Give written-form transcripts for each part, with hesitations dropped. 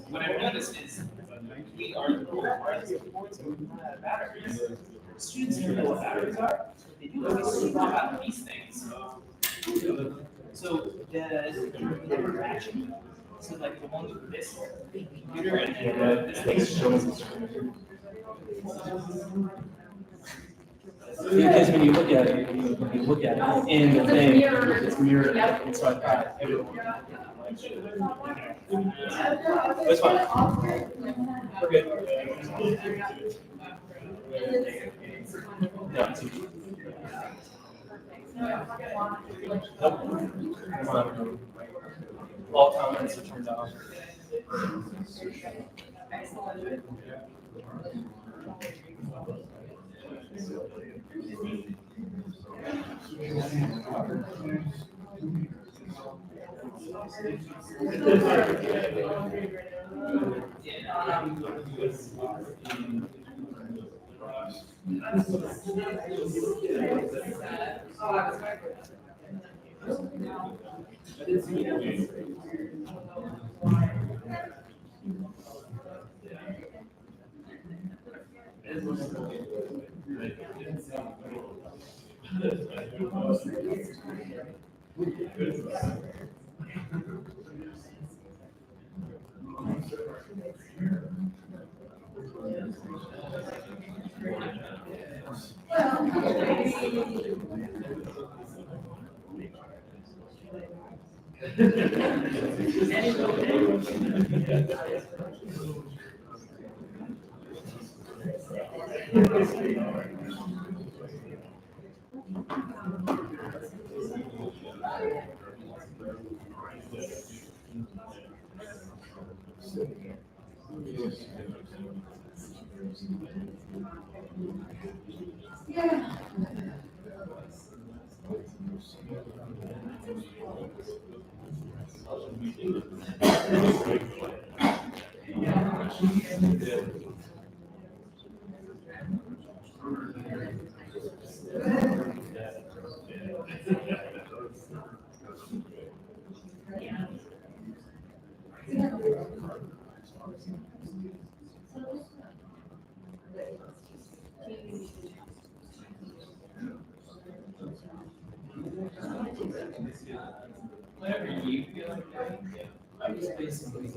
What I've noticed is we are the boards of batteries. Students don't know what batteries are. They do like they swap out these things. So the interaction, so like the one with this computer and then this thing. Because when you look at it, in the thing, it's mirrored inside that. That's fine. We're good. Yeah. Come on. All comments are turned off. Whatever you feel like doing. I'm just basically.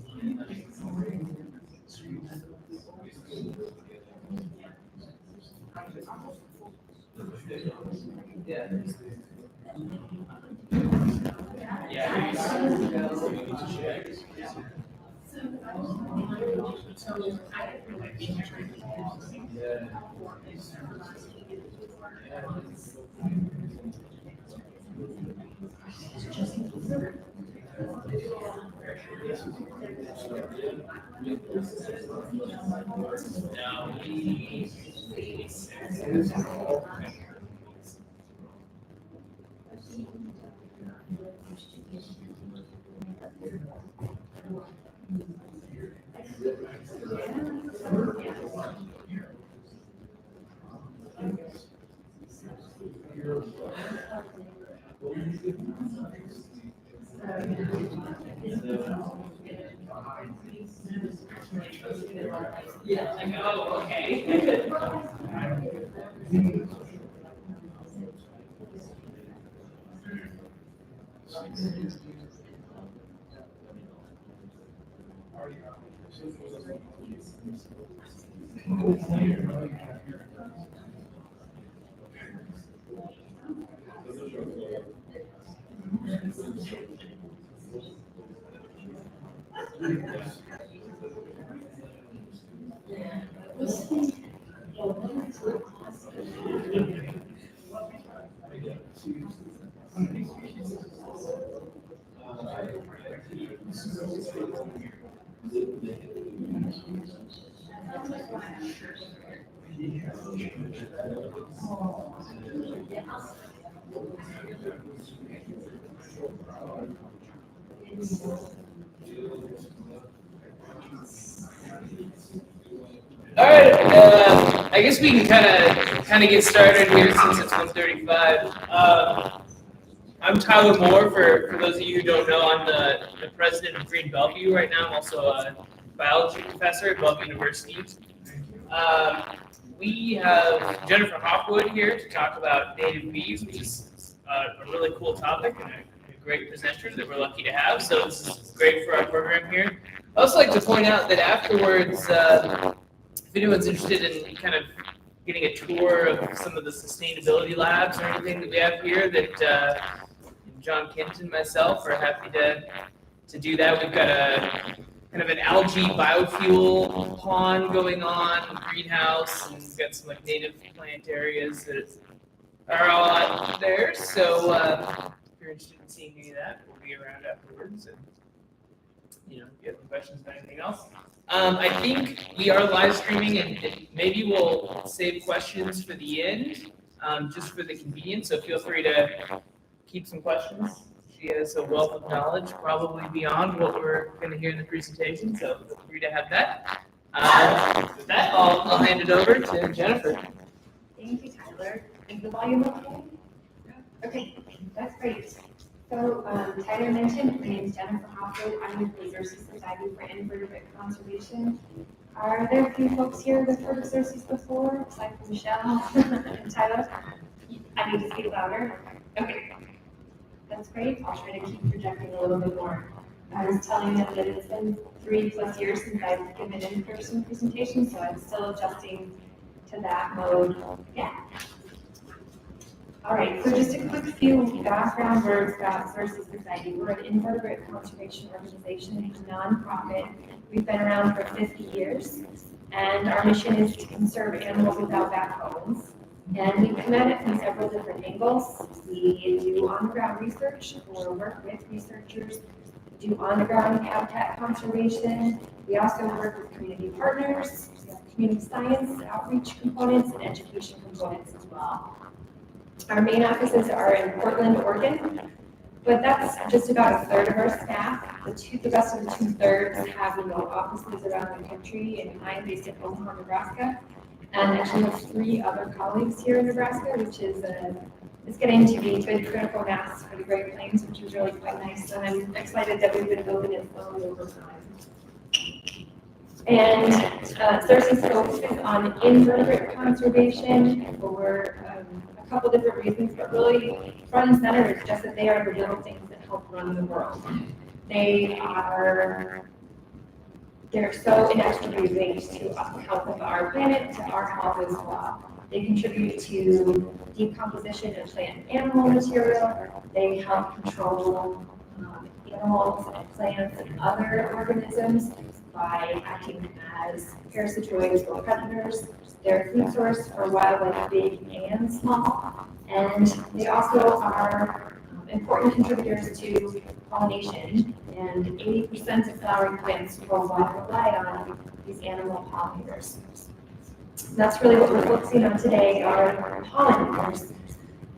Yeah, I go, oh, okay. All right, I guess we can kind of get started here since it's 1:35. I'm Tyler Moore. For those of you who don't know, I'm the president of Green Bellevue right now. I'm also a biology professor at Bellevue University. We have Jennifer Hopwood here to talk about native bees, which is a really cool topic and a great presenter that we're lucky to have. So this is great for our program here. I'd also like to point out that afterwards, if anyone's interested in kind of getting a tour of some of the sustainability labs or anything that we have here, that John Kent and myself are happy to do that. We've got a kind of an algae biofuel pond going on, greenhouse, and we've got some like native plant areas that are all out there. So if you're interested in seeing any of that, we'll be around afterwards. And if you have any questions about anything else. I think we are live streaming, and maybe we'll save questions for the end, just for the convenience. So feel free to keep some questions. She has a wealth of knowledge, probably beyond what we're going to hear in the presentation. So feel free to have that. With that, I'll hand it over to Jennifer. Thank you, Tyler. Is the volume okay? Okay, that's great. So, Tyler mentioned, my name is Jennifer Hopwood. I'm with the Xerces Society for Invertebrate Conservation. Are there a few folks here that have heard of Xerces before, aside from Michelle and Tyler? I need to speak louder. Okay, that's great. I'll try to keep projecting a little bit more. I was telling them that it's been 3+ years since I've given an in-person presentation, so I'm still adjusting to that mode again. All right, so just a quick few background words about Xerces Society. We're an invertebrate conservation organization, a nonprofit. We've been around for 50 years, and our mission is to conserve animals without backbones. And we come at it from several different angles. We do on-the-ground research, or work with researchers. We do on-the-ground habitat conservation. We also work with community partners, community science, outreach components, and education components as well. Our main offices are in Portland, Oregon, but that's just about 1/3 of our staff. The rest of the 2/3 have remote offices around the country, and I'm based in Omaha, Nebraska, and actually have 3 other colleagues here in Nebraska, which is it's getting to be good critical mass for the Great Plains, which is really quite nice, and I'm excited that we've been building it slowly over time. And Xerces focuses on invertebrate conservation for a couple different reasons, but really front and center is just that they are the little things that help run the world. They're so inextricably linked to the health of our planet, to our health as well. They contribute to decomposition of plant and animal material. They help control animals and plants and other organisms by acting as parasitoids or predators. They're a food source for wildlife, big and small, and they also are important contributors to pollination, and 80% of flowering plants worldwide rely on these animal pollinators. That's really what we're focusing on today, are pollinators.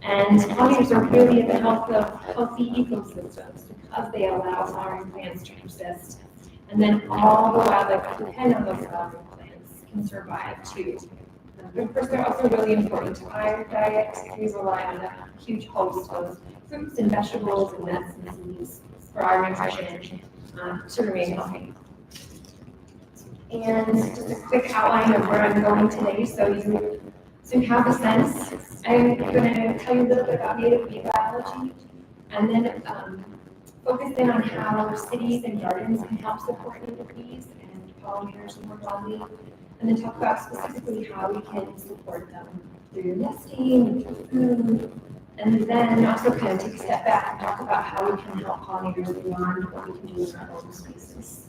And pollinators are really at the health of healthy ecosystems because they allow flowering plants to persist. And then all the wildlife that depend on those flowering plants can survive too. But of course, they're also really important to our diet. We rely on a huge host of fruits and vegetables and nuts and seeds for our nutrition to remain healthy. And just a quick outline of where I'm going today, so you have a sense. I'm going to tell you a little bit about native bee biology, and then focus in on how cities and gardens can help support native bees and pollinators more broadly, and then talk about specifically how we can support them through nesting, through food, and then also kind of take a step back and talk about how we can help pollinators beyond what we can do in our own species.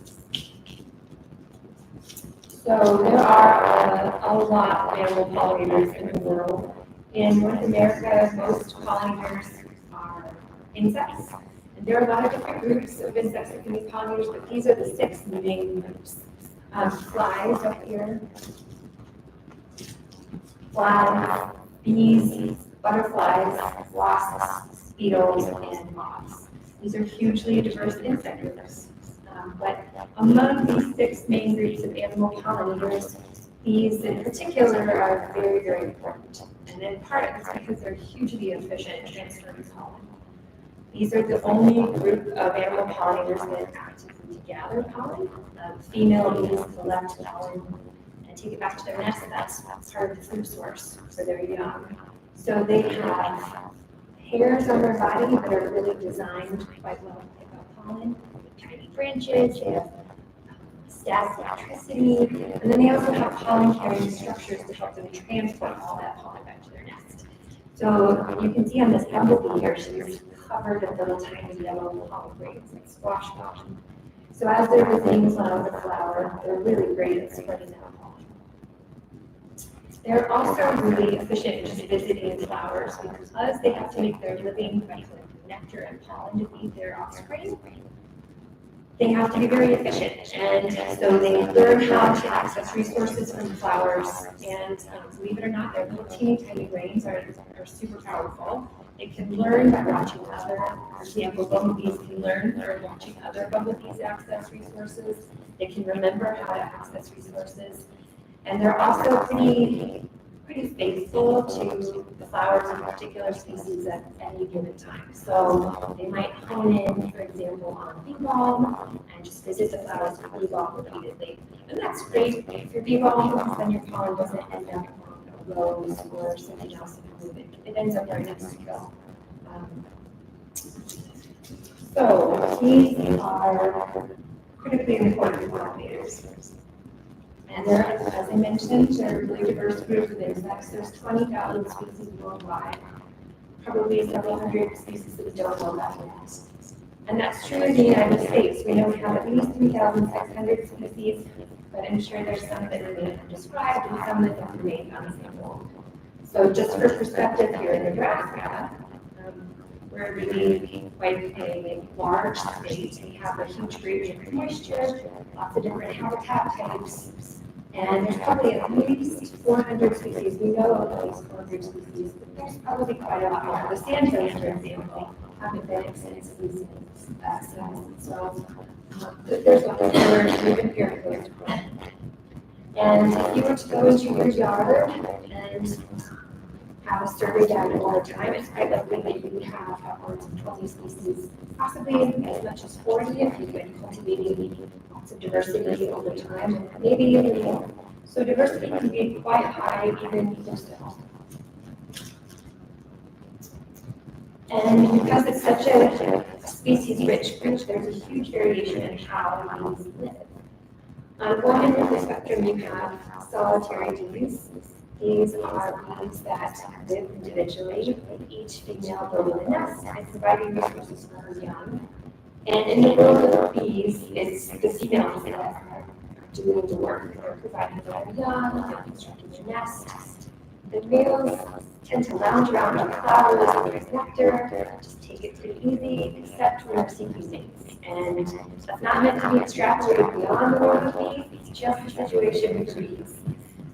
So there are a lot of animal pollinators in the world. In North America, most pollinators are insects, There are a lot of different groups of insects that can be pollinators, but these are the 6 main groups. Flies up here, flies, bees, butterflies, wasps, beetles, and moths. These are hugely diverse insect groups. But among these 6 main groups of animal pollinators, bees in particular are very, very important. And in part, it's because they're hugely efficient in transferring pollen. These are the only group of animal pollinators that actively gather pollen. Female bees collect pollen and take it back to their nest, and that's part of the food source for their young. So they have hairs on their body that are really designed quite well to pick up pollen, tiny branches, they have static electricity, and then they also have pollen-carrying structures to help them transport all that pollen back to their nest. So you can see on this bumblebee here, she's covered in little tiny yellow pollen grains, like squash pollen. So as they're visiting clouds of flower, they're really great at spreading that pollen. They're also really efficient in just visiting flowers because they have to make their living by collecting nectar and pollen to feed their offspring. They have to be very efficient, and so they learn how to access resources from flowers. And believe it or not, their little teeny tiny brains are super powerful. They can learn by watching other, for example, bumblebees can learn by watching other bumblebees access resources. They can remember how to access resources, and they're also pretty faithful to the flowers of particular species at any given time. So they might hone in, for example, on bee balm and just visit the flowers with bee balm repeatedly. And that's great for bee balm because then your pollen doesn't end up on a rose or something else in the it ends up right next to you. So these are critically important pollinators. And there, as I mentioned, there are a really diverse group of insects. There's 20,000 species worldwide, probably several hundred species that we don't know about yet. And that's true in the United States. We know we have at least 3,600 species, but I'm sure there's some that remain undescribed and some that have remained unsampled. So just for perspective, here in Nebraska, we're really quite a large state. We have a huge gradient of moisture, lots of different habitat types, and there's probably at least 400 species. We know of at least 400 species, but there's probably quite a lot more. The sandhills, for example, haven't been extensively since. So there's lots of more even here. And if you were to go into your yard and have a survey done all the time, it's quite likely that you would have upwards of 20 species, possibly as much as 40 if you've been cultivating lots of diversity over time, maybe even more. So diversity can be quite high even just at home. And because it's such a species-rich group, there's a huge variation in how bees live. On one end of the spectrum, you have solitary bees. These are bees that live individually, each female building a nest and providing resources for her young. And in the world of bees, it's the females that are doing the work. They're providing for their young, they're constructing their nest. The males tend to lounge around on flowers and there's nectar, just take it pretty easy, except when they're seeking mates. And that's not meant to be extrapolated beyond the world of bees, it's just a situation with bees.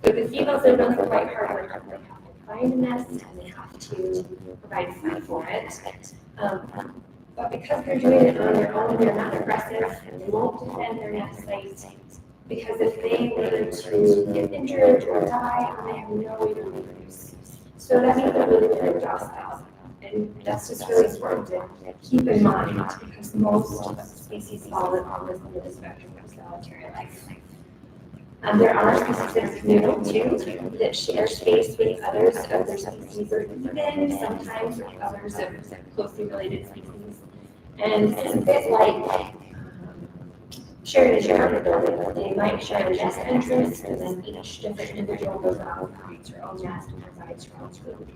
So the females are really quite hard work. They have to find a nest and they have to provide food for it. But because they're doing it on their own, they're not aggressive and they won't defend their nest site. Because if they were to get injured or die, they have no way to reproduce. So that means they're really very docile. And that's just really important to keep in mind because most species fall on this end of the spectrum of solitary life. There are species that are communal too, that share space with others of their species, or even sometimes with others of closely related species. And it's a bit like sharing a shared building. They might share a nest entrance, and then each different individual goes out and creates her own nest and provides her own food.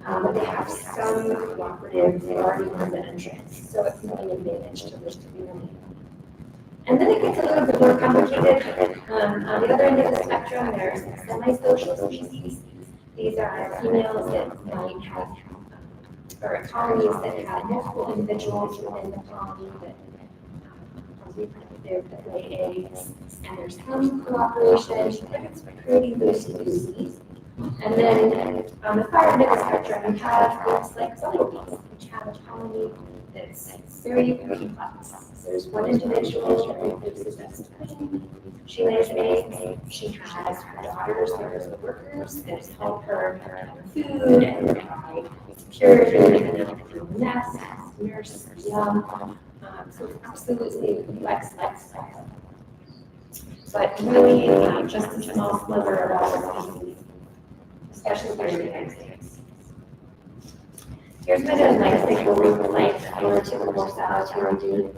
But they have some cooperative already on the entrance, so it's not an advantage to this community. And then it gets a little bit more complicated. On the other end of the spectrum, there's semi-social species. These are females that might have or colonies that have multiple individuals within the colony that they lay eggs, and there's some cooperation, but it's pretty loosey-goosey. And then on the far end of the spectrum, you have groups like honeybees, which have a colony that's very complex. There's one individual that produces best queen. She lays eggs. She has her daughters, there's the workers that help her food and provide security and the nest, nurse young. So it's absolutely complex. But really, just a small sliver of all the species, especially here in the United States. Here's what a nice cycle look like for typical solitary.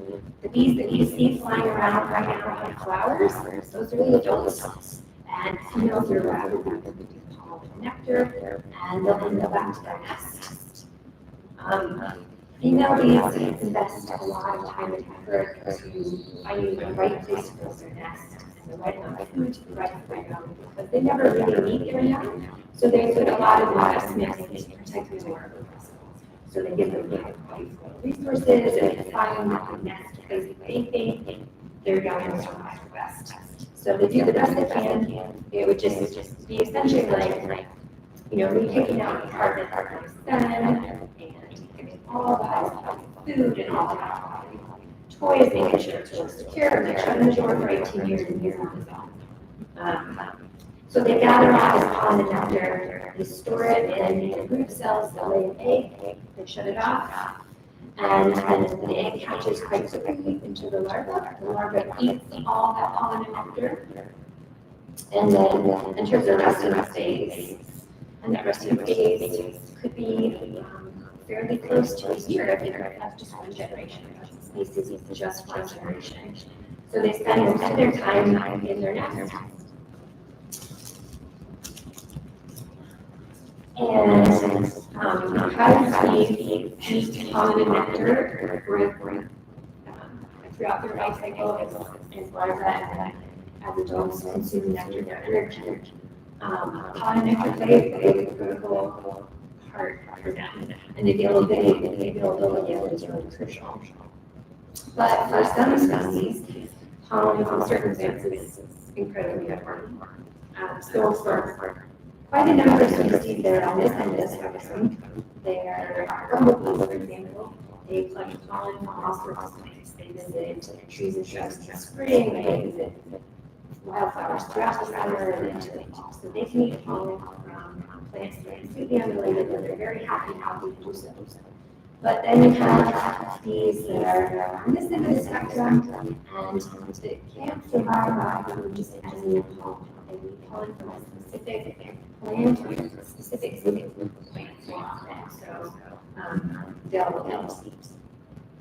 The bees that you see flying around right now have flowers. Those are the adults. And females are around pollen and nectar, and they'll then go back to their nest. Female bees invest a lot of time and effort to finding the right place to build their nest and the right amount of food to provide for their young, because they never really meet their young. So they put a lot of investment into protecting their young. So they give them resources and they find the nest place that they think their young will survive the best. So they do the best they can. It would just be essentially like, me picking out an apartment for my son and giving all the food and all the toys, making sure it's secure, make sure the door for 18 years and years on. So they gather all this pollen and nectar, they store it in root cells, they'll lay an egg, they shut it off, and the egg hatches quite quickly into the larva. The larva eats all that pollen and nectar, and then enters a resting phase. And that resting phase could be fairly close to a year if that's just one generation. That's a species is just one generation. So they spend most of their time in their nest. And because we eat pollen and nectar throughout their life cycle as larvae as adults consume nectar for energy, pollen and nectar plays a critical part for them, and the availability of it is really crucial. But for some species, pollen in certain circumstances is incredibly important. So for quite a number of species that are on this end of the spectrum, there are bumblebees, for example. They collect pollen from all sorts of plants. They visit trees and shrubs in the spring, they visit wildflowers throughout the summer and into the fall. So they can eat pollen from plants that are completely unrelated, but they're very happy and healthy to do so. But then you have bees that are on this end of the spectrum and that can't survive on just any pollen. They need pollen from a specific plant or a specific group of plants. So they'll eat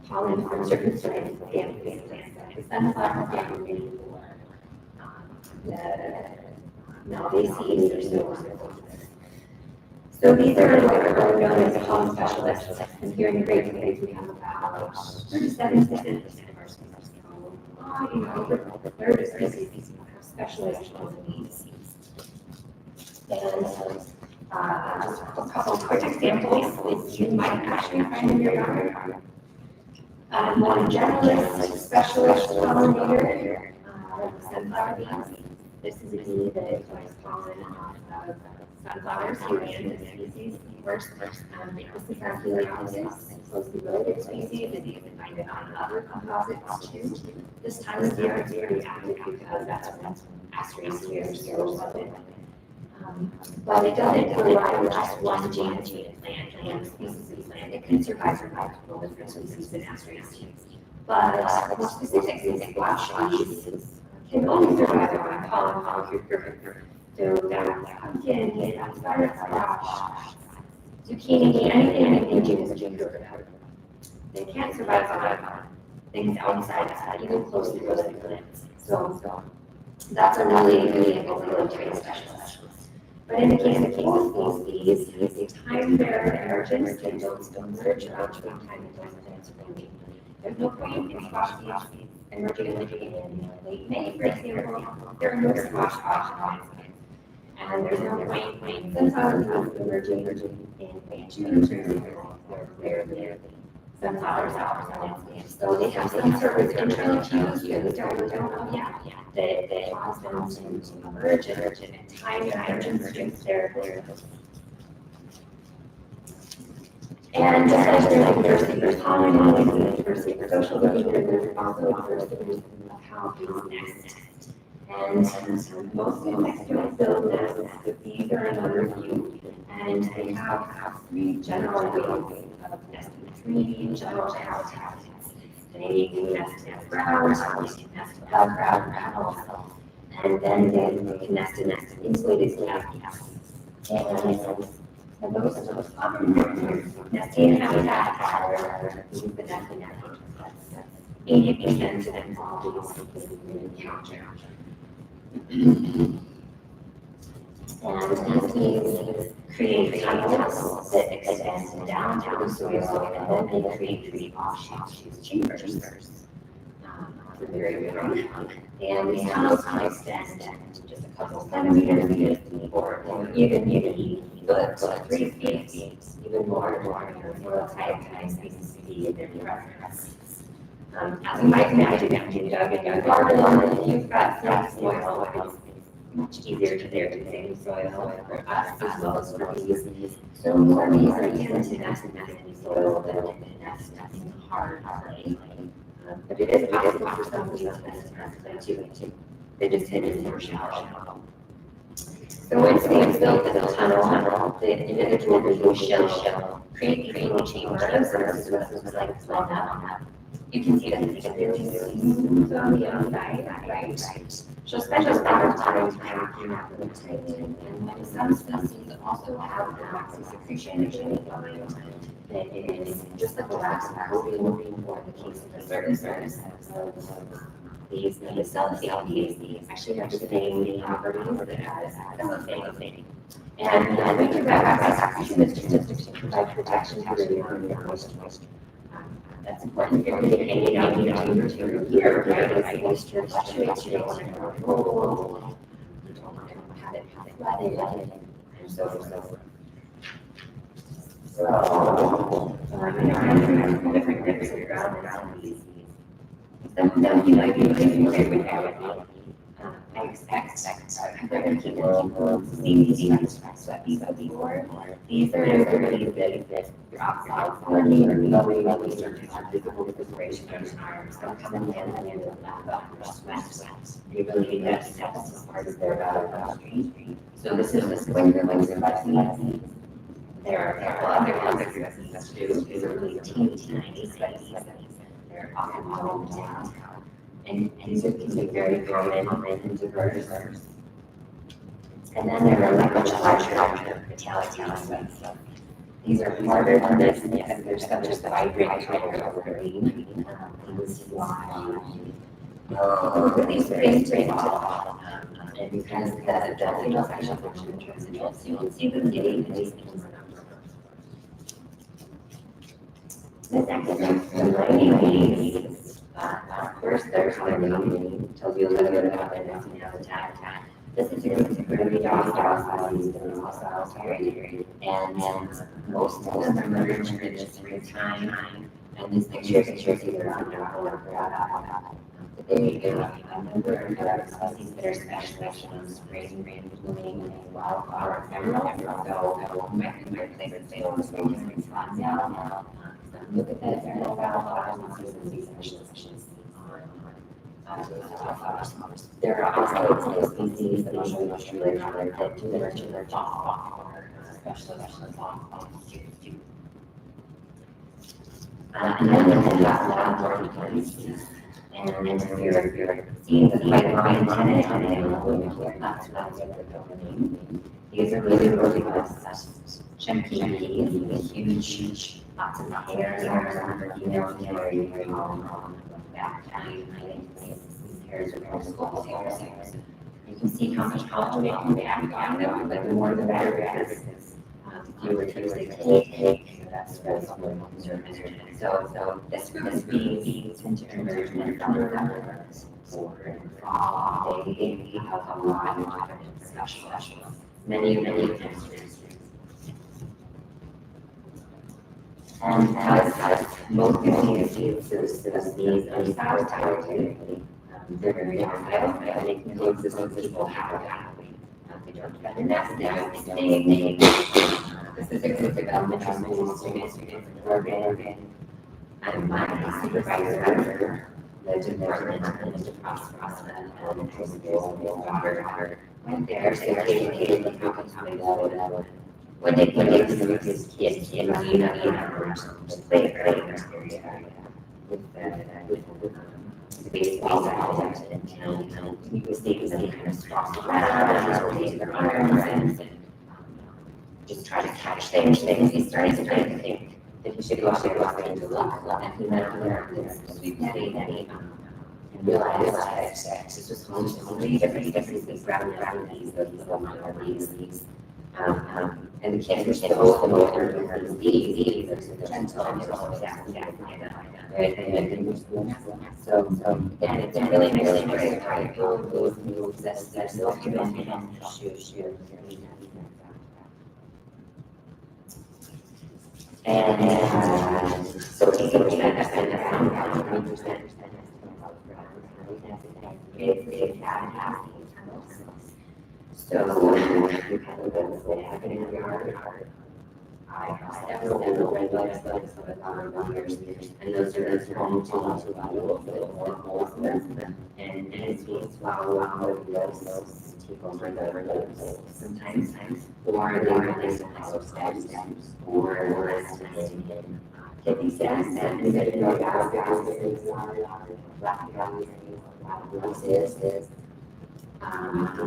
pollen from certain strains of family plants, like the sunflower family or the malvaceae or so on. So these are what are known as pollen specialists, and here in the Great Plains we have about 37% of our species. Over a third of species have specialized bees. And just a couple of quick examples that you might actually find in your yard. One generalist, specialist pollinator, like the sunflower bees. This is a bee that collects pollen off of sunflowers, Helianthus species. This is our Helianthus, closely related species, and you can find it on other composites too. This time of year it's very active because that's when Xerces Society. But it doesn't rely on just one genus plant or one species of plant. It can survive for multiple different species of Xerces. But the specific squash species can only survive on pollen. So that's pumpkin, that's garlic squash, zucchini, anything genus of cucumber. They can't survive on things outside that, even closely related plants. So that's a really important specialist. But in the case of these bees, they time their emergence, they don't emerge around spring time and don't plants are blooming. There's no point in squash bees emerging in late May, for example. There are no squash plants. And there's no point, sunflowers are emerging in ranch country, where sunflowers are landscapes. So they have some sort of internal cues, we don't know yet, that cause them to emerge and time nitrogen streams there. And just like there's diversity for pollen, there's diversity for social behavior, there's also diversity of how bees nest. And most insects don't build nests, but these are another few. And they have three general ways of nesting, three general habitats. They can nest in ground, they can nest above ground, also. And then they can nest in insulated cavities. And those nesting habitats are the nesting habitats. That's 80% of all these we encounter. And these create tunnels that extend down to the soil, and then they create offshoot chambers. Very very and these tunnels can extend just a couple centimeters or even foot, 3 feet, even more soil type species in their reference. As you might imagine, if you dug in your garden and you've got some soil, it's much easier to there to save soil for us as well as for bees. So more bees are easier to nest in soil than nest in hard clay. But it is possible for some bees to nest in clay too. They just hit it more shallow. So once they've built the tunnel, the individual bees shall create these little chambers, or this is what it looks like flown up. You can see that it's really smooth on the outside, right? She'll spend a lot of time packing up the material, and some species also have the secretion that is just like the last moving for the case of the certain these cells actually have the same properties as a thing. And we do that secretion is just to provide protection to the moisture. That's important if you're going to get any out of here, right? It's moisture fluctuates, you don't want to have it roll, you don't want to have it flooded, and so forth. So, I'm different types of ground these. Some of them you might be familiar with that. I expect they're going to keep seeing these before. These are really that you're outside forming or knowing that these are visible with the duration of time. Some come in and land in the west. They really get steps as part of their street. So this is the spring release of species. There are other species too. These are really teeny species. They're often home down. And these are very common and diverse. And then there are much larger fatalities. These are harder to miss because they're such a vibrant color of green. These fly really straight to fall. And because the female sexual function is transcendental, you can see them getting these things. This activity first, there's honeybees, tells you a little bit about their nesting habitat. This is going to be docile species and also scary. And most of them emerge in the springtime. And these pictures either on their own or they have a number of species that are specialized in spring, blooming, and wildflower ephemeral. So you might think that they don't spring spots now. Look at that, there are wildflowers and these specialists. There are also species that I'll show you much later that do emerge in their fall, specialists in fall. And then we have long-term plants. And if you're seeing the pipeline tenant on the that's what they're building. These are really robust, chunky bees, huge, lots of hair, female carry on back hairs are very small hairs. You can see how much pollination they have on them, but the more the better, because the fewer trips they take, that's more conservative. So this bees tend to emerge in summer or in fall. They have a lot of different specialists. many chemistries. And as most communities, those needs are satisfied, they're very docile, and they can coexist with people happily. They don't try to nest there, they this is a elementary school students in Oregon. And my supervisor lived in Portland and lived across the elementary school. His daughter went there, so occasionally they come to go. When they visit his kids, he and me just play area with the baseball and he was seeing them kind of cross around, rotate their arms, and just try to catch things. He started to kind of think that he should go out and look, and he went out there and sweet petting and realized that this was home to three different species, brown bees, these and the kids were so familiar with these bees, they're gentle and they're always acting so again, it's really great how those moves that no human can shoot. And so we had to spend around 1% it's half. So you kind of go in your yard. I have several red bugs and those are home to more holes in them. And it's being swallowed those take over those sometimes, or they release the house steps, or less get these steps and then go down roses.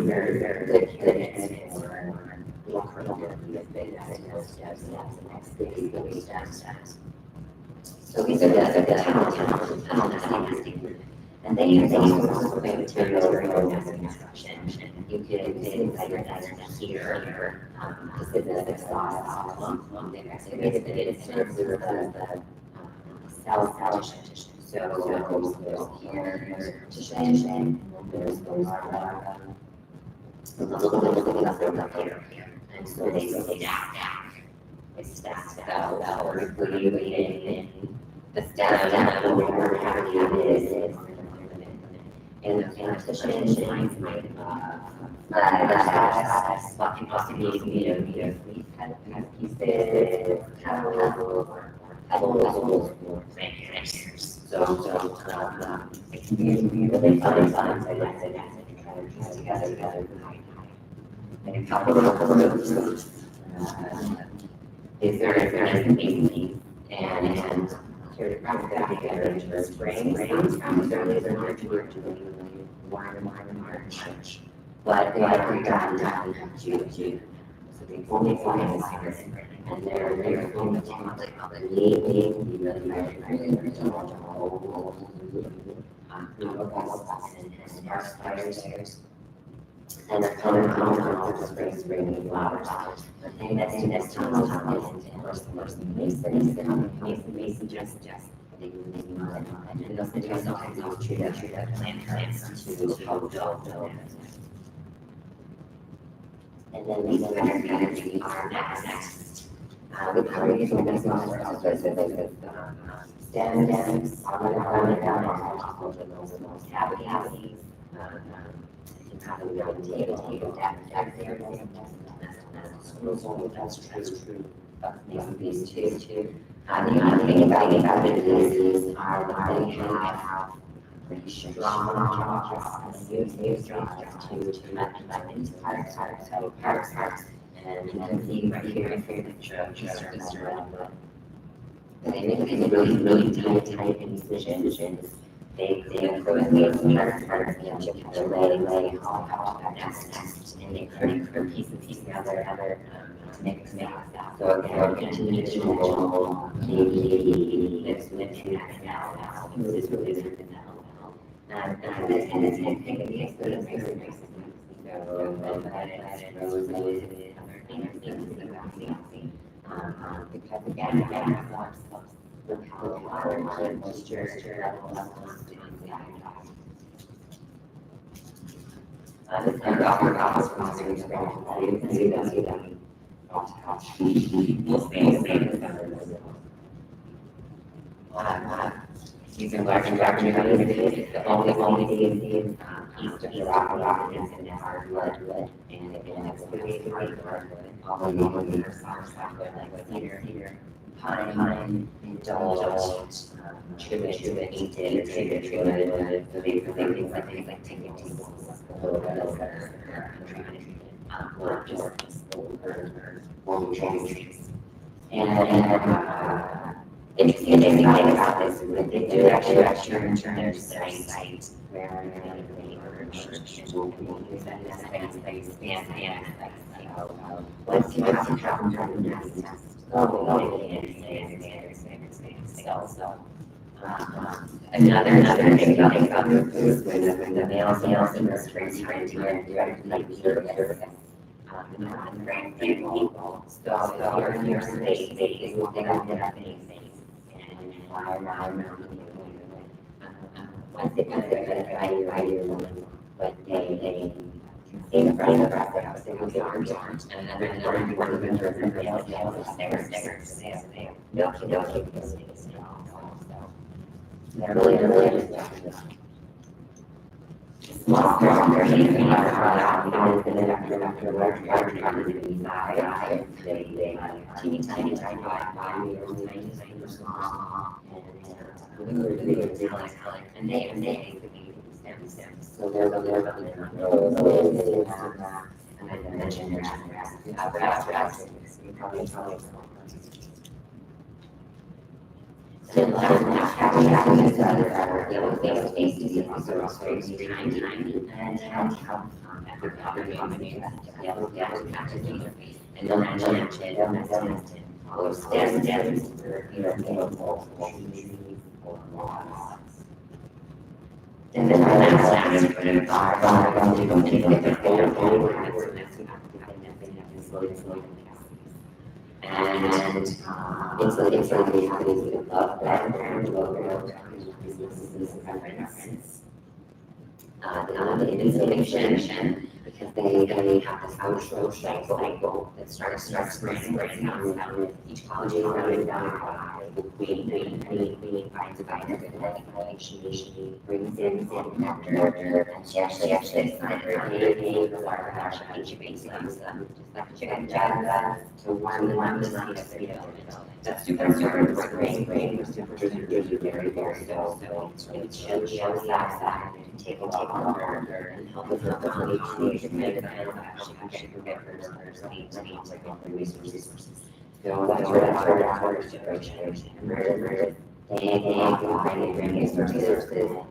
Very good candidates for so these are the tunnel nesting. And they use materials for nesting construction. You can inside your nest here, this is the exhaust. They've estimated that it serves the cell partition. So there's here, there's a partition, and there's those a little bit up here. And so they stack cells vertically in the stack where cavity is. And the partition possibly pieces, pebbles, or planters. So it can be really fun. I like to try to piece together and a couple of roots. Is there anything and here to practice that together into the spring. Sometimes early they're not too March. But they are done June. So they only fly in spring. And they're going to public meeting, really and fires. And the color comes spring flowers. The thing that's next to the mason just and those things sometimes I'll treat that plants to help build. And then these trees are next. We probably use this one for also the stems, cavities. Probably on the table, that's true. These two. The other thing about these are that they have pretty strong jaws. Use jaws to let into parts. And you can see right here the picture just around the. They make these really tight incisions. They put these parts together, lay all next, and they put pieces together to make that. So again, continue to roll this with now. This is really good to know. And it's good So because again, with how water moisture levels this kind of offer see them. We'll see. These are large communities, the only cities east of the rock and hardwood, and again, it's the hardwood, all the neighbors are softwood, like cedar, pine, indulged, trivet, treated, so these are things like taking tables, those that are untreated, or just old trees. And interesting thing about this is that they do actually turn their site where they emerge and will use that as space and once you have from the nest, so another thing about this is when the males in the spring trying to like people, so if you're space, they will get up there once they kind of identify you, but they can see the front of the house, they will get orange, and then one of them are males upstairs, milky, they're really just small, they're after large size, they teeny tiny, and they stems. So they're and I mentioned their you probably then last is other yellow-faced species also extremely tiny and have every combination of yellow patches and then stems for trees or logs. And then our last is going to go to and it's like we have these love and logo businesses and reference. The installation, because they have this outro cycle that starts spring out each ecology around by the queen finds a vine she brings in nectar, and she actually finds her baby, the larva actually incubates them, just like a chicken does, to warm them to see the development. That's super important, great, super very so it shows that and take a lot longer and help with the ability to make the actually get her needs like all the resources. So that's where our generation emerges. They bring resources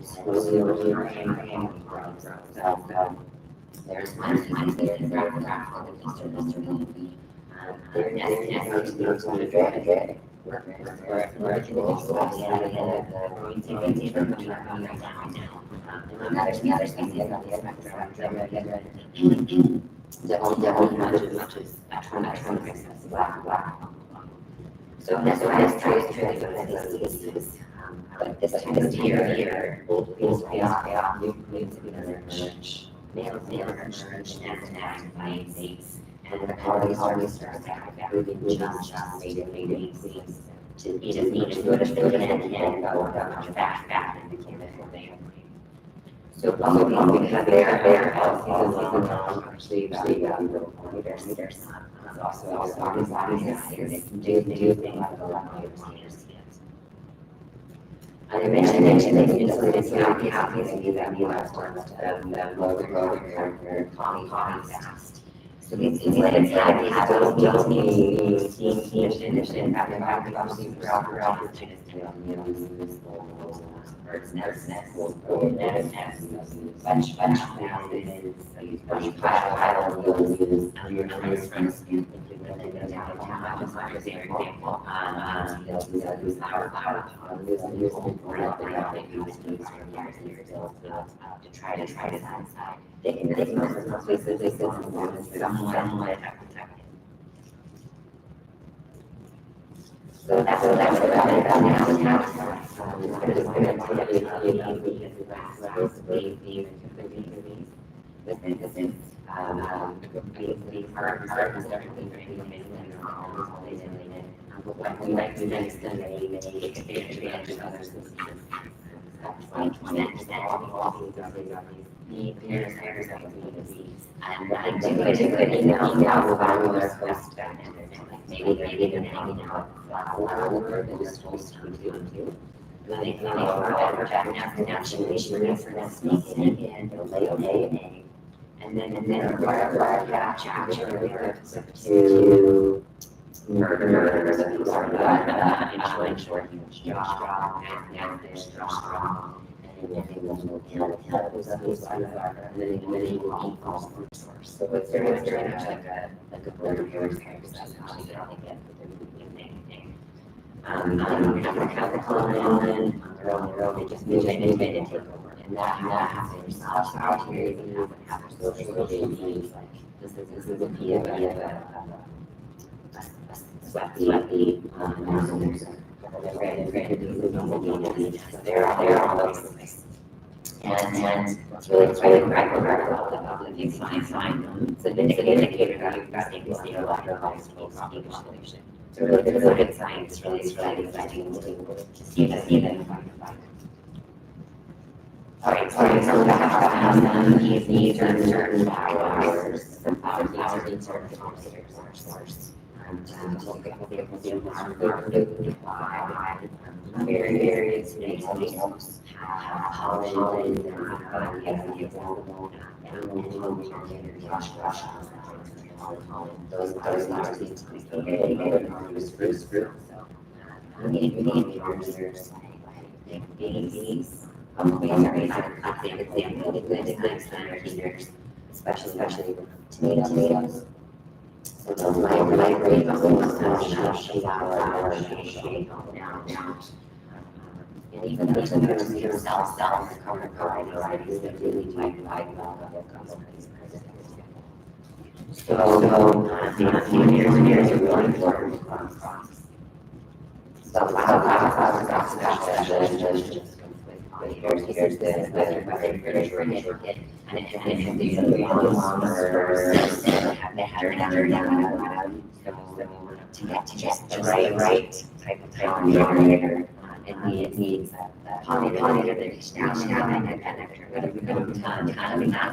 slowly over time grows. So there's one thing that is very practical their nest is 100. We're also at the end of the growing sequence from the down now. And another species of the spectrum that only much as a black. So that's why it's truly species. But this time of year, old bees pay off, new queens emerge, males emerge, and activate seeds. And the colonies start moving just mating seeds to eat as good as they can go back and became a thing. So because they're all season long, pollinators also bodies do things like a lot of pollinators can't. I mentioned they can just have these and use that the lower colony fast. So these plants have don't need steam have obviously for opportunities birds nests, bunch houses, bunch piles of your friends for example, to try to satisfy. They can places they somewhat protected. So that's about it now. This is these are definitely for anything always related. But what we like to do next is they take advantage of other species. That's like all these parasites that we disease. And I do it email about their post back and maybe they're hanging out and they're supposed to do. When they go over after naturalization, for that sneaking in, they'll lay an egg. And then capture to murder the people are not influential, strong, and they're strong. And then they will kill those others, and then they will eat false food source. So it's very much like a bird parasite. That's how they get anything. We have the colony they're on their own, they just made it take over. And that happens out here, even if it happens socially, like this is a via sweaty, they're all over the place. And it's really remarkable if you find them. It's an indicator that you've got stable population. It's a really good sign. It's really exciting to see them. Alright, so these are certain flowers. Some flowers in certain source. Various names have pollen those flowers need to be fruit. So we need users like bees. Especially tomatoes. So those migrate almost flowers down. And even the cells cover varieties that really like companies. So years are really important crops. So here's the British British and it had these longer they had down to get the right type of pollinator. It needs that pollinator that reaches down and get nectar. But if we don't not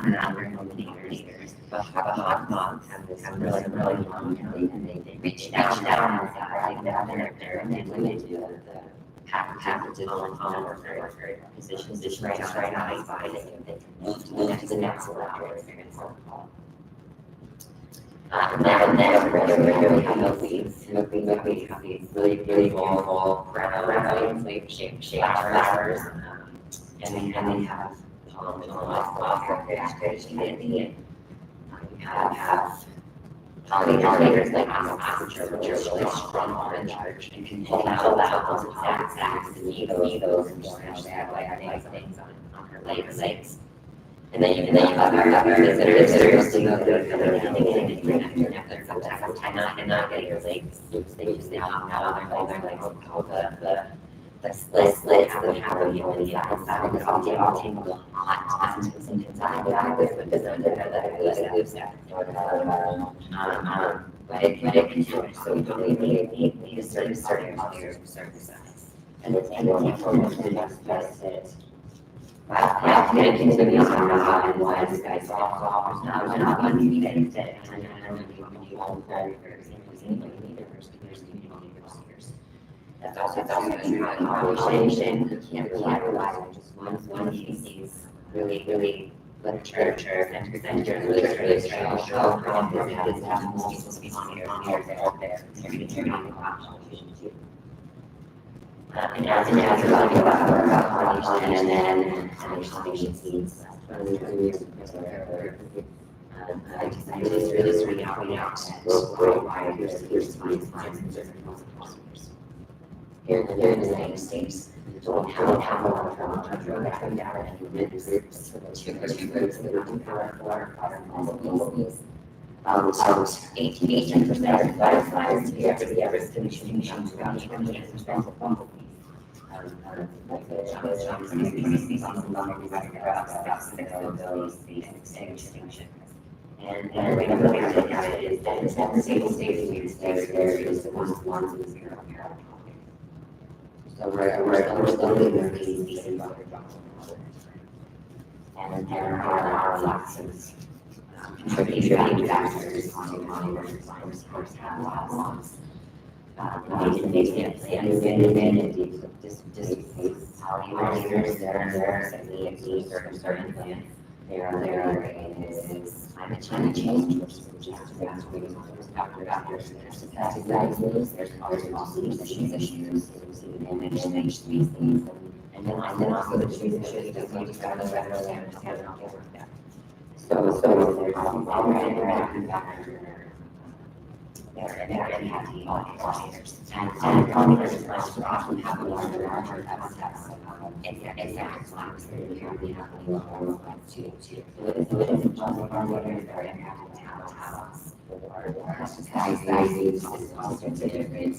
pollinators, but hot moths have this really long and they reach down and nectar, and then when they do the packages on or very position right outside, they move to the next level experience. And then we have those leaves. We have these really beautiful round shaped flowers, and they have pollen off their vegetation. We have pollinators like which are really strong in charge and can pull out those exact sacs and eat those and just have like things on her legs. And then you have our visitors sometimes not getting your legs. They use now their legs called the slits that have the all tangled hot inside but it can do it. So we need a certain size. And it's best fit. Wow, it continues on why this guy's off. Not one you get fit. And you all very That's also population. You can't rely on just one species. Really literature and presenters really strong. This happens multiple species on here out there. You're not in population too. And as we're talking about pollination and then pollination seeds, I really started out worldwide. Here's different pollinators. Here in the United States, we don't have a lot of them coming down in groups. Two groups that we can cover for species. 18% of butterflies to the average distribution to about 28% of bumblebees. And the way I look at it is that it's not the same states there is the one in the Europe. So we're slowly moving these things over. And there are lots of contributing factors on farmers have lots. They and displace pollinators, there are certain plants. There is climate change, which is exacerbating factors. There's also issues, managed species, and then also the trees that we just got to understand all over that. So there's all interacting factors there and having pollinators. And pollinators often happen on the larger habitats. Exact flowers that are currently happening on the plants too. So it isn't just pollinators that are impacting habitats or pesticides, all sorts of different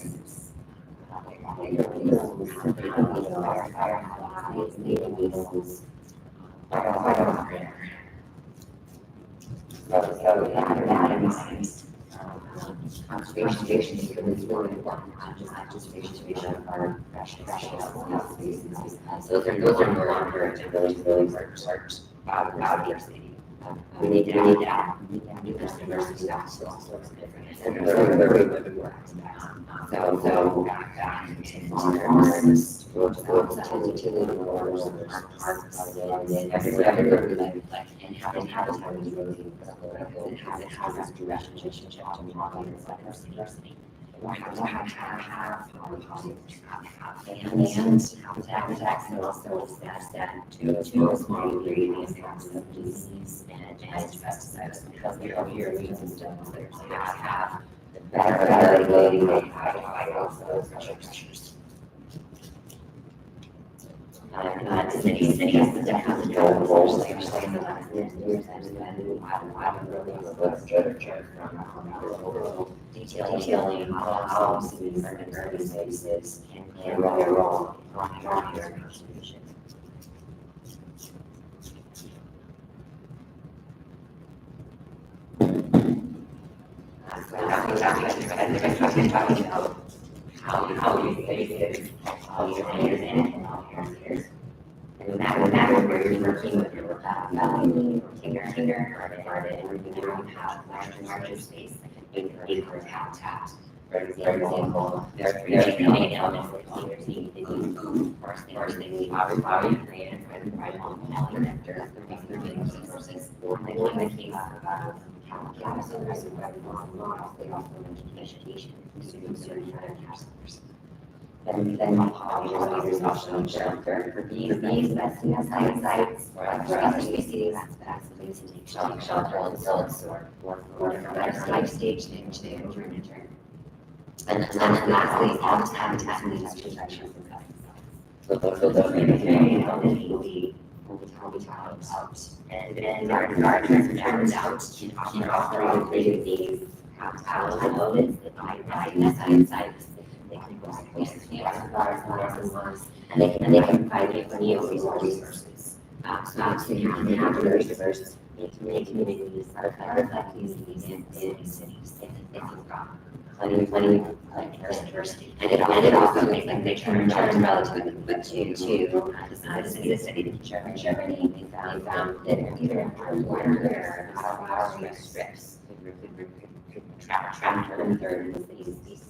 conservation is really important. Conservation of our precious species. So those are no longer really start out here. We need to add new diversity to all sorts of different. And they're really so farmers, everywhere, and habitat is really critical. It has this direct relationship to diversity. We have to have habitats, and also that to a small degree of disease and pesticides, because they are here reasons to have the better ability to fight off those pressures. Cities that have to go roles like in the last years and having really literature from detailing how cities and urban spaces can play a role in their contribution. How you face it, how you understand it, how you hear it. And no matter where you're working with your family, or you have larger space, acre habitat. For example, there are three elements that need food. First, they need water, land, and pollinator. The resources. And in the case of they also mention vegetation, certain caterpillars. Then pollinators also shelter for bees, nesting sites, or other species that's the place to take shelter or from life stage to turn. And then lastly, habitat needs protection from pesticides. So those are maybe out. And gardeners and turns out can offer these habitat elements that by pesticides. They can go places, and they can provide plenty of resources. So you have to diverse communities that use these in cities. If you've got plenty of diversity, and it also makes like they turn relatively quick to the city. Germany, they found that either in hardware or our strips could track and third these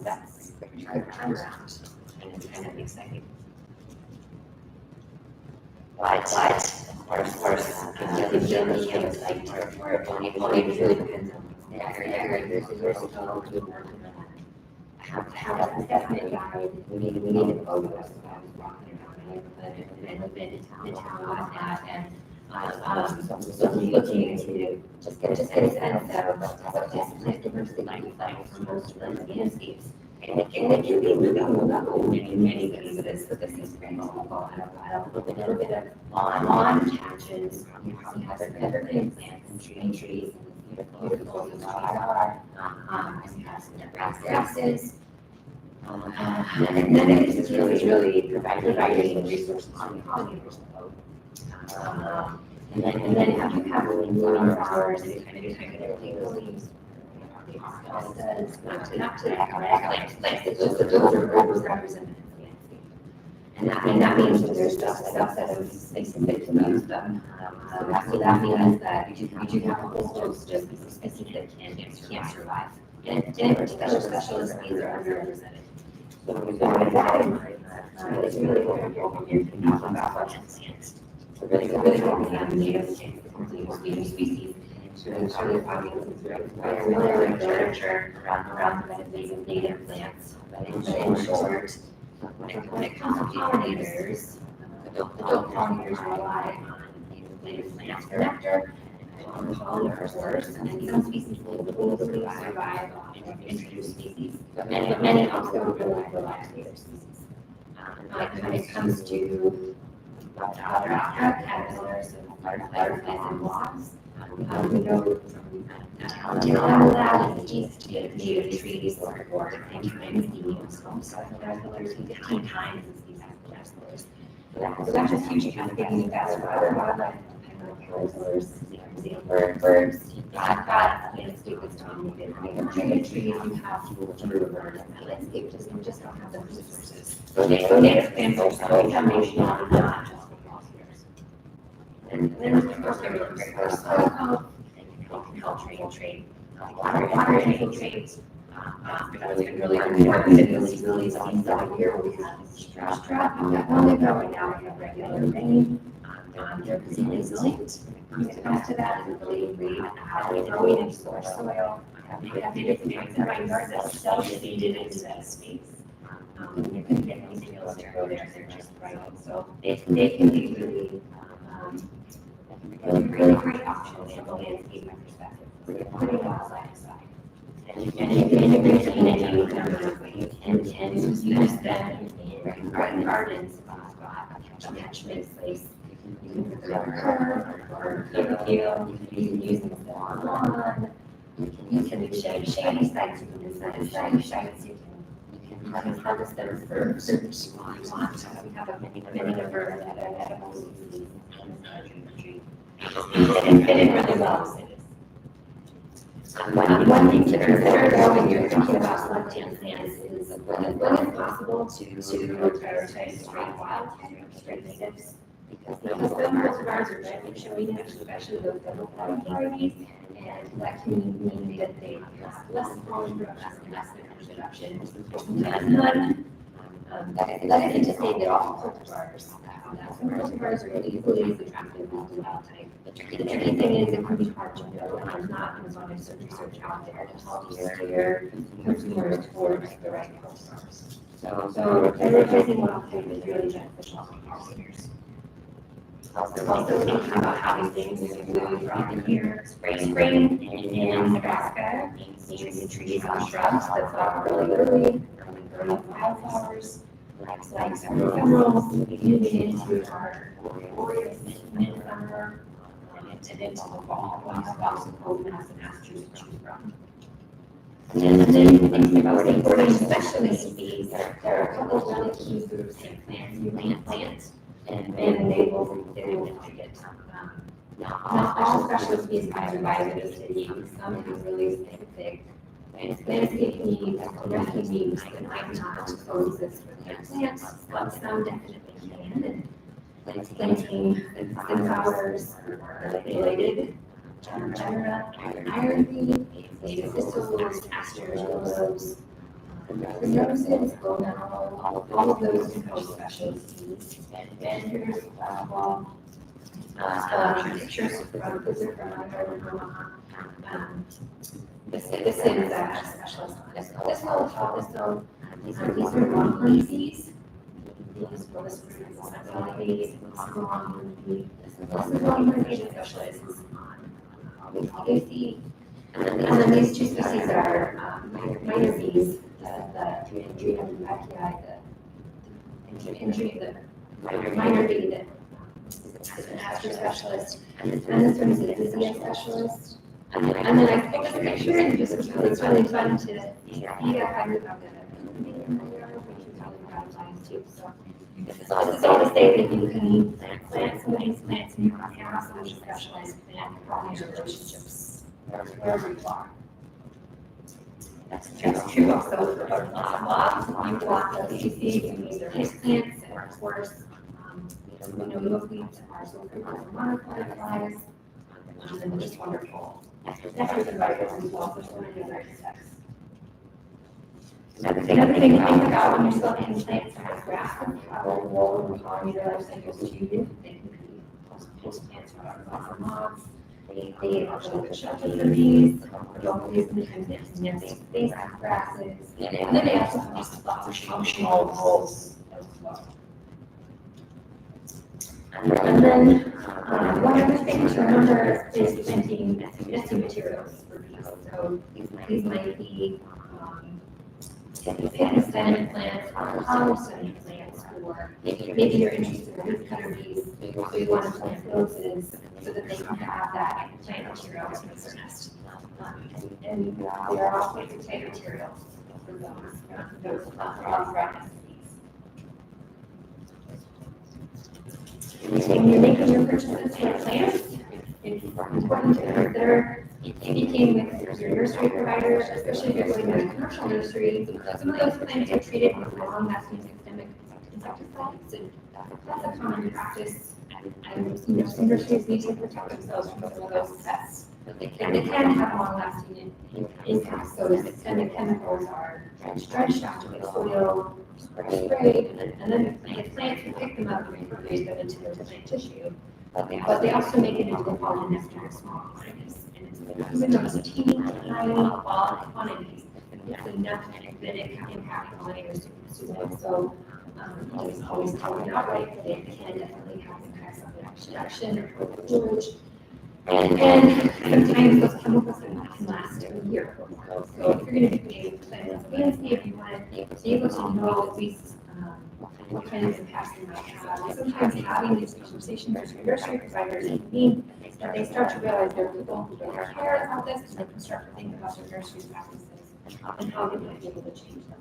that's turnaround, and it's kind of exciting. But of course, the Germany is like where it only really depends on the area. There's a total to have a definite guide. We need to focus on walking around and I live in town like that, and so looking into just get a sense of what this diversity like from most landscapes. And it can be really many places, but this is very helpful. I have a little bit of lawn patches, you probably have evergreen plants and trees, and beautiful water, and you have some grasses. And then it's really providing resources on the pollinators. And then after you have flowers, you kind of leaves. Not to plants, it's just that those are represented. And that means that there's stuff that is specific to use them. So that means that you do have a whole host of species that can't survive. And specialist species are underrepresented. So with that in mind, it's really important when you're thinking about plants. So really focusing on native species. To ensure the audience is very familiar with literature around the native plants. But in short, when it comes to pollinators, adult pollinators rely on native plants for nectar, pollinators, and some species will survive on introduced species, but many also rely on native species. When it comes to other caterpillars, butterflies, and moths, we know from the lab in the east, native trees or things so caterpillars, 15 times as these caterpillars. So that's just huge kind of giving you guys for other wildlife, caterpillars, birds, landscape is dominated by trees, you have birds, and landscape just don't have the resources. So native plants are so becoming not just and then, of course, there are very soil health, and can help train water infiltrates. Because it's really important in those really zones out here where we have drought, only growing now we have regular rain. They're resilient when it comes to that, and really read how they're growing into soil. We have native plants in my yard that self-seeded into that space. You couldn't get anything else to grow there, they're just right. So they can be really great options from a landscaping perspective. Putting it outside aside. And integrating it with them and use them in gardens, catchment space. You can put them on a curb or in a field, you can use them on the lawn. You can do shady sites, you can do sunny sites, you can harvest them for certain spots you want. We have many different edible species in the tree. And it really well. One thing to consider though when you're thinking about selecting plants is when it's possible to prioritize straight wild straight natives. Because the cultivars are generally showing, especially those double flower varieties, and that can mean that they have less pollen production, less nectar production, sometimes none. That isn't to say that all cultivars some cultivars are really equally as attractive as the wild type. The tricky thing is it can be hard to know, and there's not as much research out there to help steer consumers towards the right cultivars. So prioritizing wild type is really beneficial for consumers. Also thinking about how these things are moving throughout the year. Spring in Nebraska means the trees and shrubs that flower really early, early wildflowers. Like ephemerals, moving into our glorious midsummer and into the fall. We have lots of cold mass and pastures to choose from. And then thinking about importing specialist species, there are a couple of really key groups of plants you plant, and they will get not all specialist species are biodiversity needs. Some have really specific landscape needs, rescue needs that might not coexist with their plants, but some definitely can. And planting sunflowers are related. Genera, iron native thistles, asters, willows, roses, gold mineral, all of those can help specialist needs. And here's pictures from Vermont. This is a specialist. This whole these are long honeybees. These honeybees, honeybees specialists on honeybees. And then these two species are minor bees, the minor bee that is an aster specialist, and this one is a Xerces specialist. And then I took this picture and just it's really fun to see a kind of in my yard, which is probably butterflies too. So This is all to say that you can plant some of these plants and you can have some of these specialized plant pollinator relationships wherever you are. That's true also for lots of species and these are host plants and of course, milkweeds are so critical for butterflies, and they're just wonderful. Nectar providers as well, which one of these are insects. Another thing to think about when you're selecting plants are grasses, how their role in the pollinator life cycle is achieved. They can be host plants for moths. They also have shelter for bees, bumblebees, and sometimes they have grasses. And then they also have just lots of functional roles as well. And then one other thing to remember is planting nesting materials for bees. So these might be stem plants, or hollow stem plants, or maybe you're interested in root cutter bees, so you want to plant those in so that they can have that plant material to make their nest. And there are all kinds of plant materials for those grass bees. When you're making your purchases for plants, it's important to consider speaking with your nursery provider, especially if you're going to a commercial nursery. Some of those plants are treated with long-lasting systemic insecticides, and that's a common practice. And some nurseries need to protect themselves from some of those pests. They can have long-lasting impacts, so systemic chemicals are drenched after the soil, sprayed, and then the plants will pick them up and incorporate them into their plant tissue. But they also make it into the pollen nectar in small quantities. And even those teeny tiny quantities, it's enough that it can impact pollinators to them. So it's always totally not right, but it can definitely have impacts on the production or foliage. And sometimes those chemicals can last a year or more. So if you're going to be putting plants in landscape, you want to be able to know at least what kinds of impacts they might have. And sometimes having these conversations with your nursery providers can mean that they start to realize there are people who don't care about this, and they can start to think about their nursery practices and how they might be able to change them.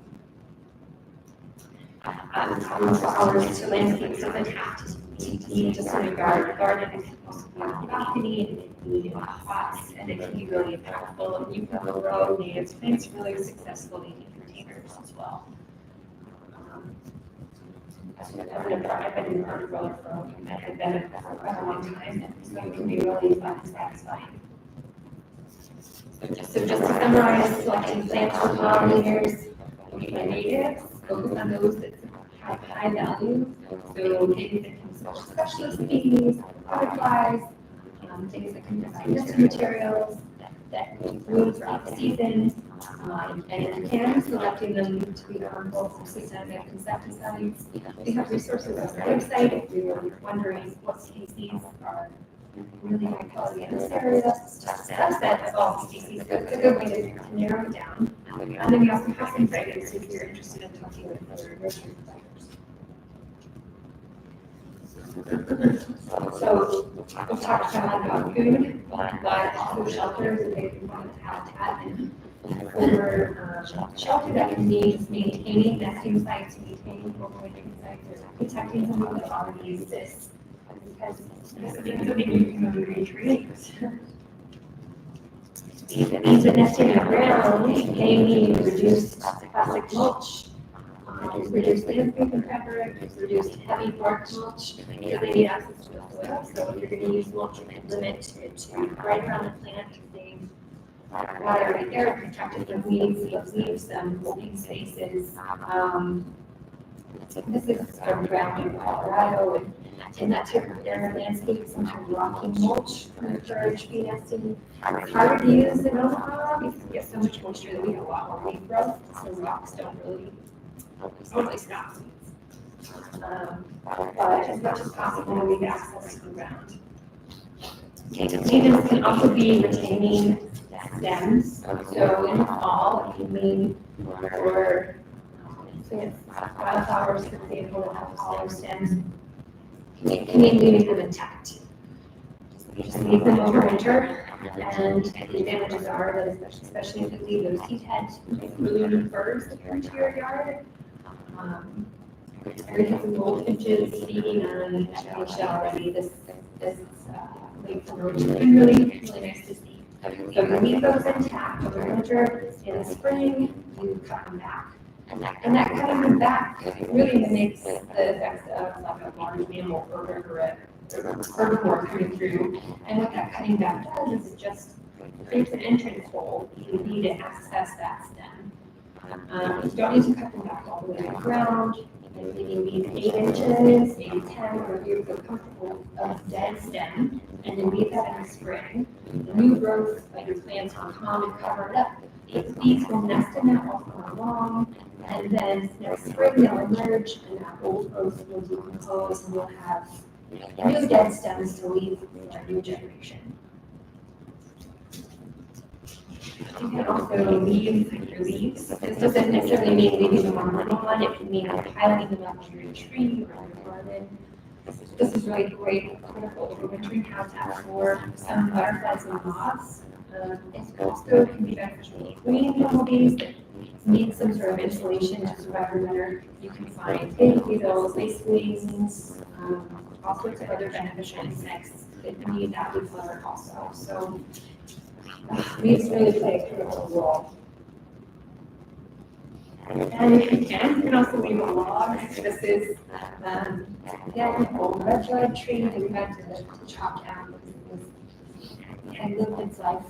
Ours to landscape doesn't have to be just in a garden. It can also be on a balcony, and it can be in pots, and it can be really impactful. And you can grow native plants really successfully in containers as well. I've been in garden growing for a long time, so it can be really fun and satisfying. So just to summarize, selecting plants for pollinators, natives, focus on those that have high value. So things that can support specialist species, butterflies, things that can provide nesting materials, that bloom throughout the season, and if you can, selecting them to be harmful from systemic insecticides. We have resources on our website if you're wondering what species are really high quality in this area. It's just a subset of all species, but it's a good way to narrow it down. And then we also have some guidance if you're interested in talking with other nursery providers. So we've talked about food, but also shelter is a big component of habitat, and for shelter that can mean maintaining nesting sites, maintaining overwintering sites, or protecting some of that already exists. Because you can retreat. These are nesting in the ground, may mean reduced plastic mulch, reduced landscaping cover, reduced heavy bark mulch, because they need access to the soil. So if you're going to use mulch, you can limit it to right around the plant to save water right there, protect it from weeds, leaves them open spaces. This is around in Colorado, and in that type of area landscape, sometimes rocky mulch for encourage bee nesting. It's harder to use in Omaha because we get so much moisture that we have a lot more leaf growth, so rocks don't really stop weeds. But as much as possible, we have access to the ground. Maintenance can also be retaining stems. So in the fall, it can mean for wildflowers, for example, that have taller stems, it can mean leaving them intact. Just leave them over winter, and the advantages are that especially if you leave those seed heads, bloom birds into your yard, Everything from goldfinches feeding on eggshell already. This late summer, which has been really nice to see. So you leave those intact over winter. In the spring, you cut them back. And that cutting them back really mimics the effects of like a large mammal or herbivore coming through. And what that cutting back does is it just creates an entrance hole for the bee to access that stem. You don't need to cut them back all the way to the ground. And maybe leave 8 inches, maybe 10, or you feel comfortable of dead stem, and then leave that in the spring. The new growth, like your plants will come and cover it up. The bees will nest in that all summer long, and then next spring they'll emerge, and that old growth will decompose, and you'll have new dead stems to leave for a new generation. You can also leave your leaves. This doesn't necessarily mean leaving them on one. It can mean piling them up to your tree or your garden. This is really great, critical overwintering habitat for some butterflies and moths. It also can be beneficial for queen bumblebees that need some sort of insulation to survive the winter. You can find baby beetles, lace wings, all sorts of other beneficial insects that need that leaf litter also. So leaves really play a critical role. And again, you can also leave a log. This is, again, an old redwood tree that we had to chop down because it had lived its life.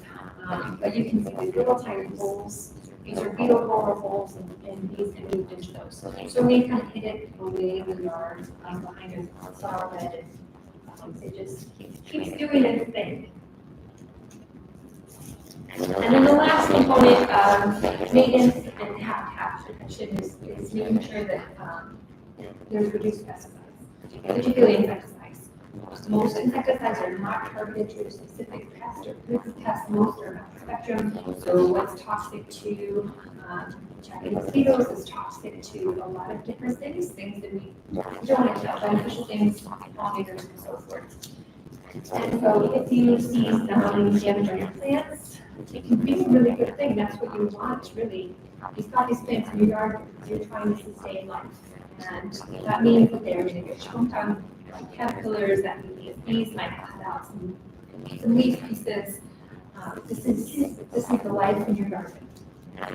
But you can see these little tiny holes. These are beetle borer holes, and bees can move into those. So we kind of hid it away in the yard behind a flower bed, and it just keeps doing its thing. And then the last component of maintenance and habitat protection is making sure that there's reduced pesticides, particularly insecticides. Most insecticides are not targeted to a specific pest or group of pests. Most are about spectrum. So what's toxic to Japanese beetles is toxic to a lot of different things that we don't want to kill, beneficial things, pollinators, and so forth. And so if you see some damage on your plants, it can be a really good thing. That's what you want, really. You've got these plants in your yard, you're trying to sustain life. And that means that they're going to get chomped on by caterpillars, that means bees might cut out some leaf pieces. This is the life in your garden.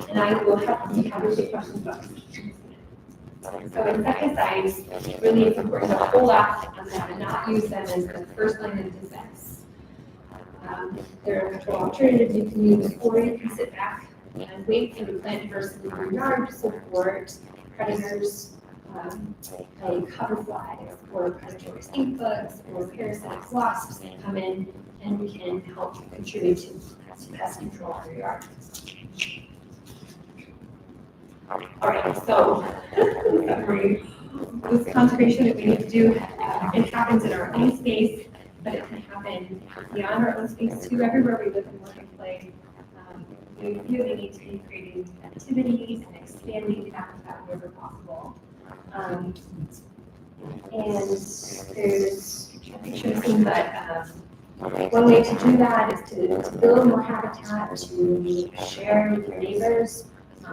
And I will have you have a questions about this. So insecticides, really it's important to hold off on them and not use them as the first line of defense. There are alternatives you can use, or you can sit back and wait for the plant burst in your yard to support predators like hoverflies or predatory stink bugs or parasitic wasps that come in and can help contribute to pest control in your yard. All right, so summary. This conservation that we need to do, it happens in our own space, but it can happen beyond our own space too, everywhere we live and work and play. We really need to be creating activities and expanding habitat wherever possible. And there's a picture of things that one way to do that is to build more habitat, to share with your neighbors.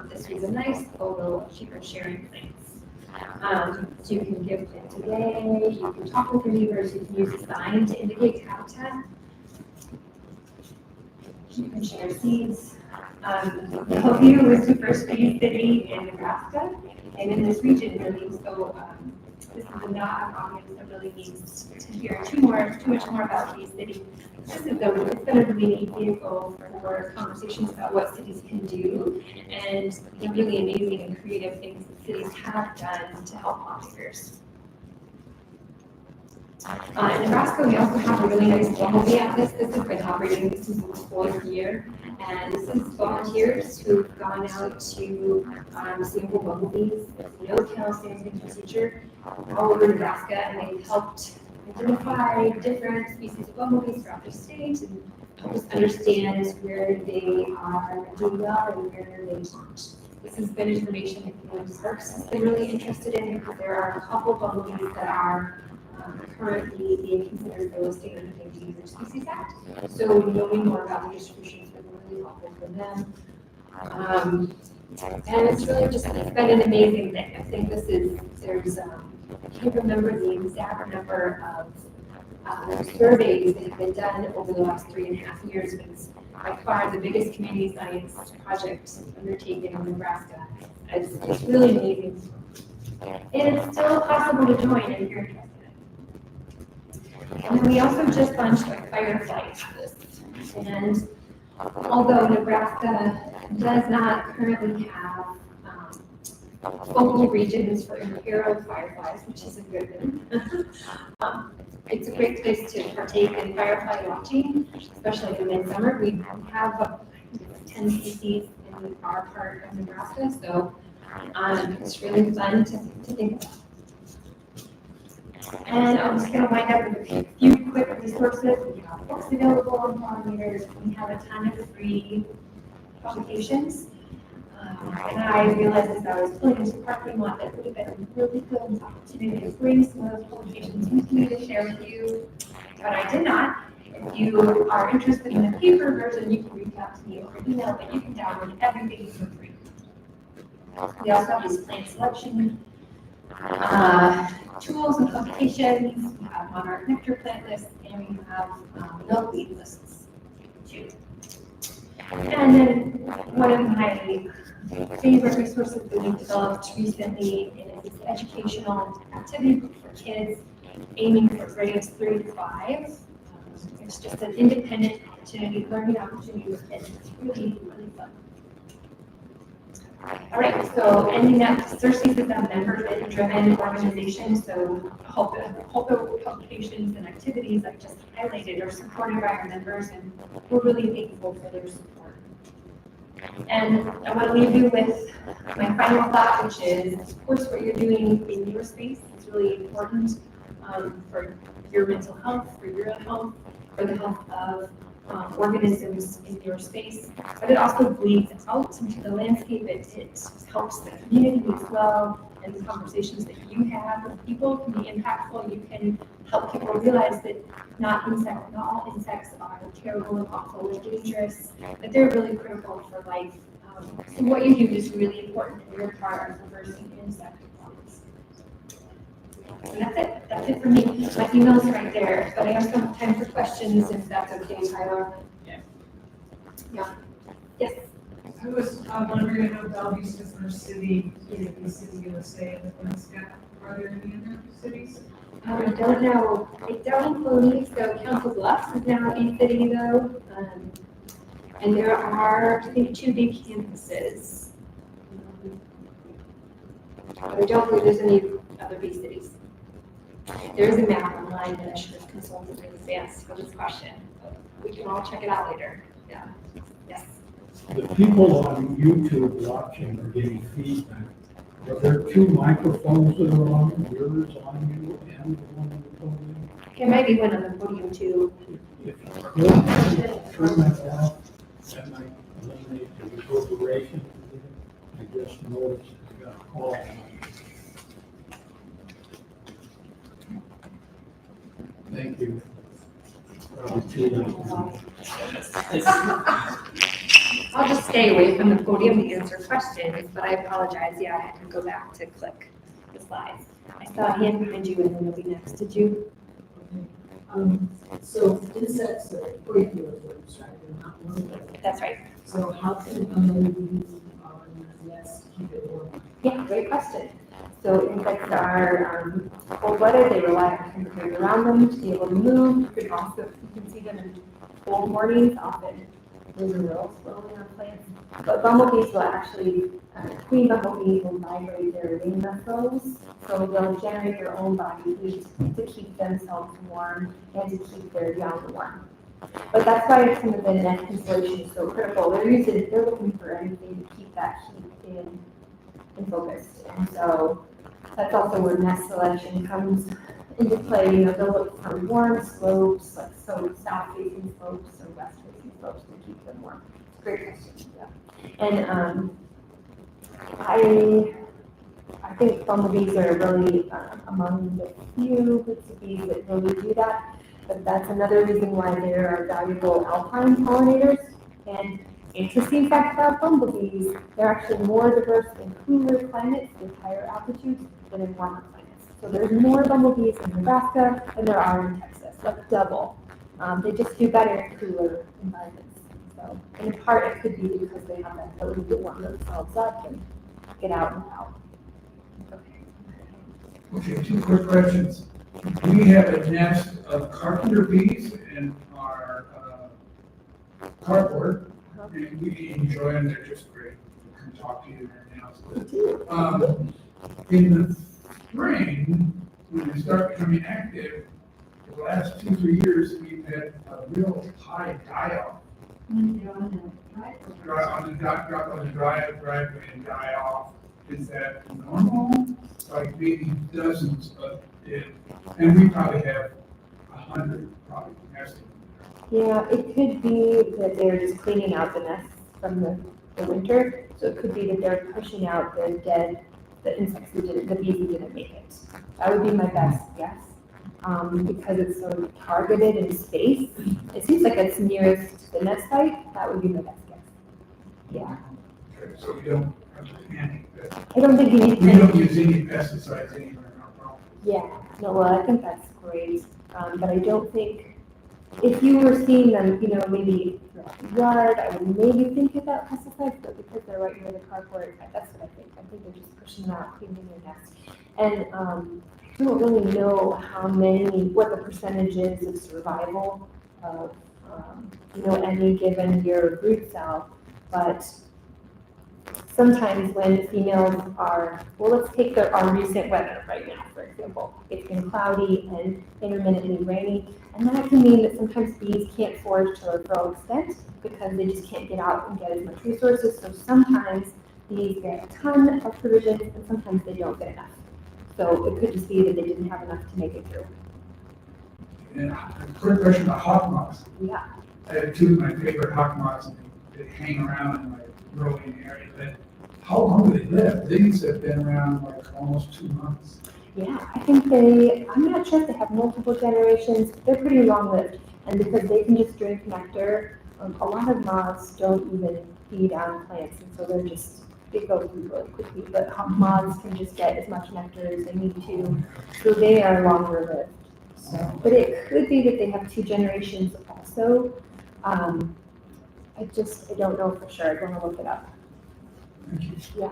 This is a nice photo of people sharing things. So you can give plants away, you can talk with your neighbors, you can use a sign to indicate habitat. You can share seeds. Bellevue was the first bee city in Nebraska, and in this region really, so this is not an audience that really needs to hear too much more about Bee City. This is it's going to be a vehicle for conversations about what cities can do and the really amazing and creative things that cities have done to help pollinators. In Nebraska, we also have a really nice bumblebee atlas. This has been operating this is the 4th year, and this is volunteers who've gone out to sample bumblebees, no-kill sampling procedure all over Nebraska, and they've helped identify different species of bumblebees throughout the state and help us understand where they are doing well and where they aren't. This has been information that Xerces has been really interested in because there are a couple bumblebees that are currently being considered for listing under the Endangered Species Act. So knowing more about the distributions has been really helpful for them. And it's really just, it's been an amazing thing. I think there's, I can't remember the exact number of surveys that have been done over the last 3.5 years, but it's by far the biggest community science project undertaken in Nebraska. It's really amazing. And it's still possible to join if you're interested. And we also just launched a firefly list. And although Nebraska does not currently have focal regions for imperial fireflies, which is a good thing, it's a great place to partake in firefly watching, especially in midsummer. We have about 10 species in our part of Nebraska, so it's really fun to think about. And I'm just going to wind up with a few quick resources. We have books available on pollinators. We have a ton of free publications. And I realized as I was pulling into the parking lot that it would have been a really good opportunity to bring some of those publications with me to share with you, but I did not. If you are interested in the paper version, you can reach out to me over email, but you can download everything for free. We also have these plant selection tools and publications. We have monarch nectar plant lists, and we have milkweed lists too. And then one of my favorite resources that we developed recently is an educational activity book for kids aiming for grades 3 to 5. It's just an independent opportunity, learning opportunity with kids. It's really, really fun. All right, so ending up, Xerces is a member-driven organization, so all the publications and activities I just highlighted are supported by our members, and we're really thankful for their support. And I want to leave you with my final thought, which is, of course, what you're doing in your space is really important for your mental health, for your health, for the health of organisms in your space, but it also bleeds out into the landscape. It helps the community as well, and the conversations that you have with people can be impactful. You can help people realize that not all insects are terrible and awful and dangerous, but they're really critical for life. So what you do is really important, and you're part of reversing insect problems. And that's it. That's it for me. My email's right there, but I have some time for questions if that's okay, Tyler. Yeah. Yes. I was wondering about these different city, the city USA and Nebraska. Are there any other cities? I don't know. I don't believe so. Council Bluffs is now a city though. And there are, I think, 2 big campuses. But I don't believe there's any other big cities. There is a map online that I should have consulted in advance for this question. But we can all check it out later. Yeah. Yes. The people on YouTube watching are getting feedback. Are there 2 microphones that are on, yours on you and the one on the podium? There might be one on the podium too. If you could turn that off, that might eliminate the reverberation. I just noticed I got a call. Thank you. Probably too late. I'll just stay away from the podium to answer questions, but I apologize. Yeah, I had to go back to click the slides. I saw a hand behind you and then it'll be next. Did you? So insects are pollinator words, right? They're not one. That's right. So how can honeybees nest keep it warm? Yeah, great question. So insects are cold weather. They rely on temperature around them to be able to move. You can see them in cold mornings, often those are real slowly on plants. But bumblebees will actually, queen bumblebees will migrate their wing muscles, so they'll generate their own body heat to keep themselves warm and to keep their young warm. But that's why some of the nest insulation is so critical. They're looking for anything to keep that heat in focus. And so that's also where nest selection comes into play. You know, they'll look for warm slopes, like south-facing slopes or west-facing slopes to keep them warm. Great question. Yeah. And I think bumblebees are really among the few groups of bees that really do that. But that's another reason why there are valuable alpine pollinators. And interesting fact about bumblebees, they're actually more diverse in cooler climates with higher altitudes than in warmer climates. So there's more bumblebees in Nebraska than there are in Texas, like double. They just do better in cooler environments. So in part, it could be because they have that ability to warm themselves up and get out and about. Okay, two quick questions. We have a nest of carpenter bees in our carport, and we enjoy them, they're just great. We can talk to you and everything else. In the spring, when they start becoming active, the last 2-3 years, we've had a real high die-off. Drop on the driveway and die off. Is that normal? Like maybe dozens of it, and we probably have 100 probably nesting. Yeah, it could be that they're just cleaning out the nests from the winter. So it could be that they're pushing out the insects who didn't, the bees who didn't make it. That would be my best guess. Because it's so targeted in space, it seems like it's nearest the nest site. That would be my best guess. Yeah. Okay, so we don't have to panic that I don't think you need we to. don't use any pesticides anywhere in our property. Yeah, no, well, I think that's great. But I don't think, if you were seeing them, maybe throughout the yard, I would maybe think about pesticides, but because they're right near the carport, that's what I think. I think they're just pushing them out, cleaning their nest. And I don't really know what the percentage is of survival of, any given year brood cell, but sometimes when females are, well, let's take our recent weather right now, for example. It's been cloudy and intermittently rainy, and that can mean that sometimes bees can't forage to a full extent because they just can't get out and get as much resources. So sometimes bees get a ton of provisions, and sometimes they don't get enough. So it could just be that they didn't have enough to make it through. And a quick question about hawk moths. Yeah. I have two of my favorite hawk moths, and they hang around in my growing area. But how long do they live? These have been around like almost 2 months. Yeah, I think I'm not sure if they have multiple generations, but they're pretty long-lived. And because they can just drink nectar, a lot of moths don't even feed on plants, and so they go through really quickly. But moths can just get as much nectar as they need to, so they are longer-lived. So, but it could be that they have 2 generations also. I don't know for sure. I'm gonna look it up. Thank you. Yeah.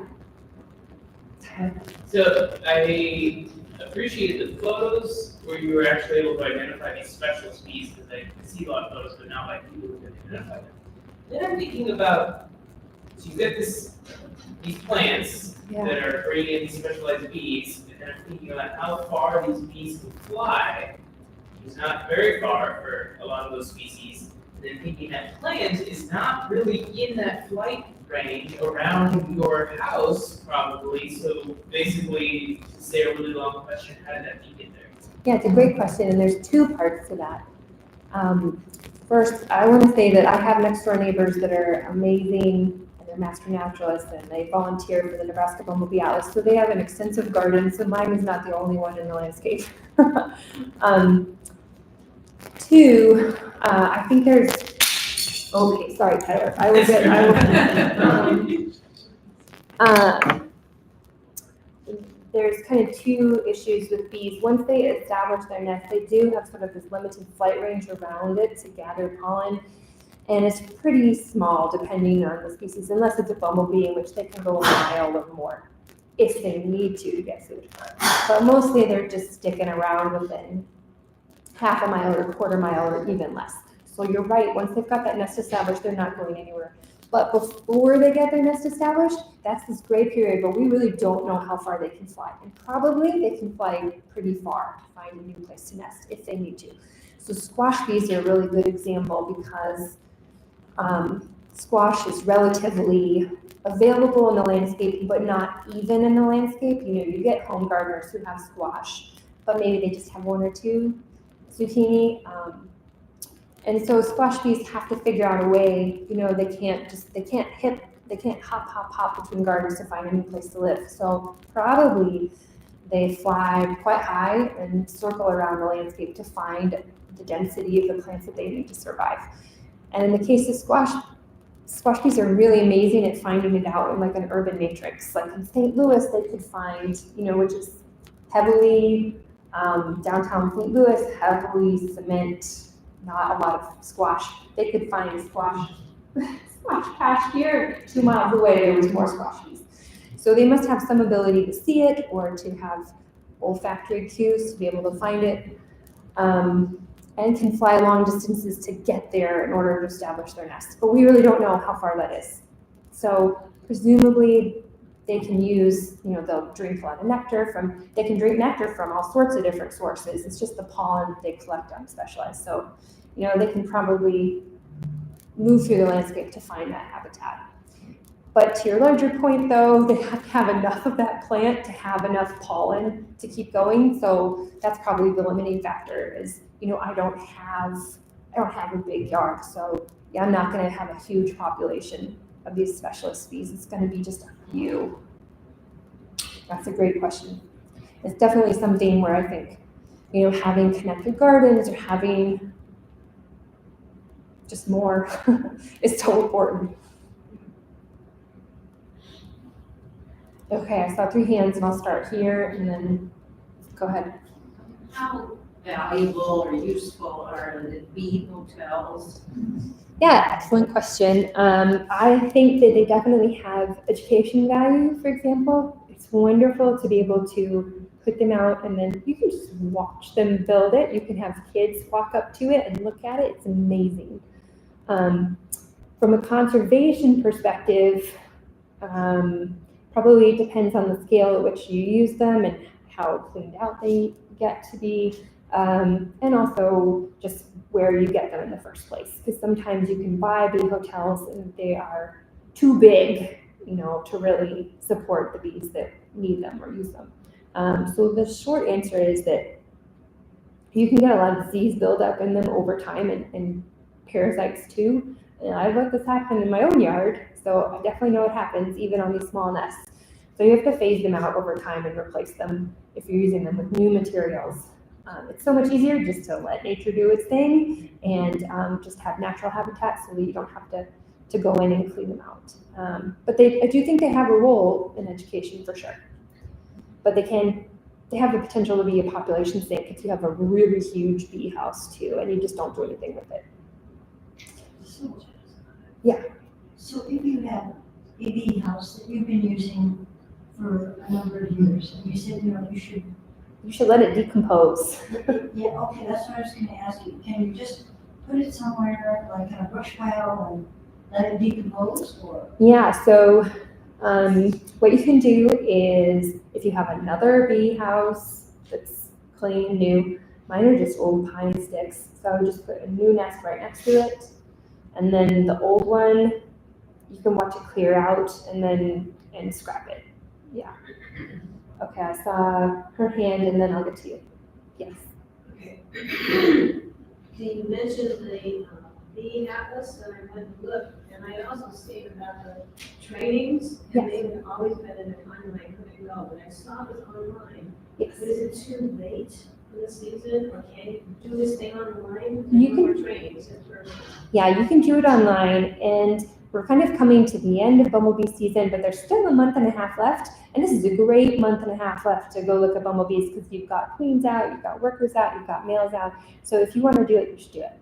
So I appreciated the photos where you were actually able to identify these special species, because I see a lot of photos, but not like people who can identify them. Then I'm thinking about, so you've got these plants Yeah. that are bringing in these specialized bees, and then I'm thinking about how far these bees can fly, which is not very far for a lot of those species. And then thinking that plant is not really in that flight range around your house, probably. So basically, to say a really long question, how did that bee get there? Yeah, it's a great question, and there's 2 parts to that. First, I want to say that I have next door neighbors that are amazing, and they're master naturalists, and they volunteer for the Nebraska Bumblebee Atlas, so they have an extensive garden, so mine is not the only one in the landscape. 2, I think there's, okay, sorry, Tyler, I will there's kind of 2 issues with bees. Once they establish their nest, they do have sort of this limited flight range around it to gather pollen, and it's pretty small depending on the species, unless it's a bumblebee, in which they can go a mile or more if they need to get food. But mostly they're just sticking around within half a mile or a quarter mile or even less. So you're right, once they've got that nest established, they're not going anywhere. But before they get their nest established, that's this gray period, but we really don't know how far they can fly. And probably they can fly pretty far to find a new place to nest if they need to. So squash bees are a really good example because squash is relatively available in the landscape, but not even in the landscape. You get home gardeners who have squash, but maybe they just have 1 or 2 zucchini. And so squash bees have to figure out a way, they can't hop between gardens to find a new place to live. So probably they fly quite high and circle around the landscape to find the density of the plants that they need to survive. And in the case of squash squash bees are really amazing at finding it out in like an urban matrix. Like in St. Louis, they could find, which is heavily, downtown St. Louis, heavily cement, not a lot of squash. They could find squash patch here, 2 miles away, there was more squash bees. So they must have some ability to see it or to have olfactory cues to be able to find it, and can fly long distances to get there in order to establish their nest. But we really don't know how far that is. So presumably they can use, they'll drink a lot of nectar they can drink nectar from all sorts of different sources. It's just the pollen they collect on specialized. So, they can probably move through the landscape to find that habitat. But to your larger point though, they have to have enough of that plant to have enough pollen to keep going. So that's probably the limiting factor is, I don't have a big yard. So yeah, I'm not gonna have a huge population of these specialist bees. It's gonna be just a few. That's a great question. It's definitely something where I think, having connected gardens or having just more is so important. Okay, I saw 3 hands and I'll start here and then go ahead. How valuable or useful are the bee hotels? Yeah, excellent question. I think that they definitely have education value, for example. It's wonderful to be able to put them out and then you can just watch them build it. You can have kids walk up to it and look at it. It's amazing. From a conservation perspective, probably depends on the scale at which you use them and how cleaned out they get to be, and also just where you get them in the first place. Because sometimes you can buy bee hotels and they are too big, to really support the bees that need them or use them. So the short answer is that you can get a lot of disease buildup in them over time and parasites too. And I've let this happen in my own yard, so I definitely know it happens even on these small nests. So you have to phase them out over time and replace them if you're using them with new materials. It's so much easier just to let nature do its thing and just have natural habitat so that you don't have to go in and clean them out. But I do think they have a role in education for sure. But they have the potential to be a population sink if you have a really huge bee house too and you just don't do anything with it. Yeah. So if you have a bee house that you've been using for a number of years, and you said, you should let it decompose. Yeah, okay, that's what I was gonna ask you. Can you just put it somewhere, like in a brush pile and let it decompose, or? Yeah, so what you can do is if you have another bee house that's clean, new, mine are just old pine sticks. So I would just put a new nest right next to it. And then the old one, you can watch it clear out and scrap it. Yeah. Okay, I saw her hand and then I'll get to you. Yes. Okay. So you mentioned the bee atlas, and I went and looked, and I also seen about the trainings, and they've always been in a timeline, I couldn't go, but I saw this online. Yes. But is it too late for the season, or can you do this thing online? You can- Or trainings in person? Yeah, you can do it online, and we're kind of coming to the end of bumblebee season, but there's still a month and a half left, and this is a great month and a half left to go look at bumblebees because you've got queens out, you've got workers out, you've got males out. So if you want to do it, you should do it.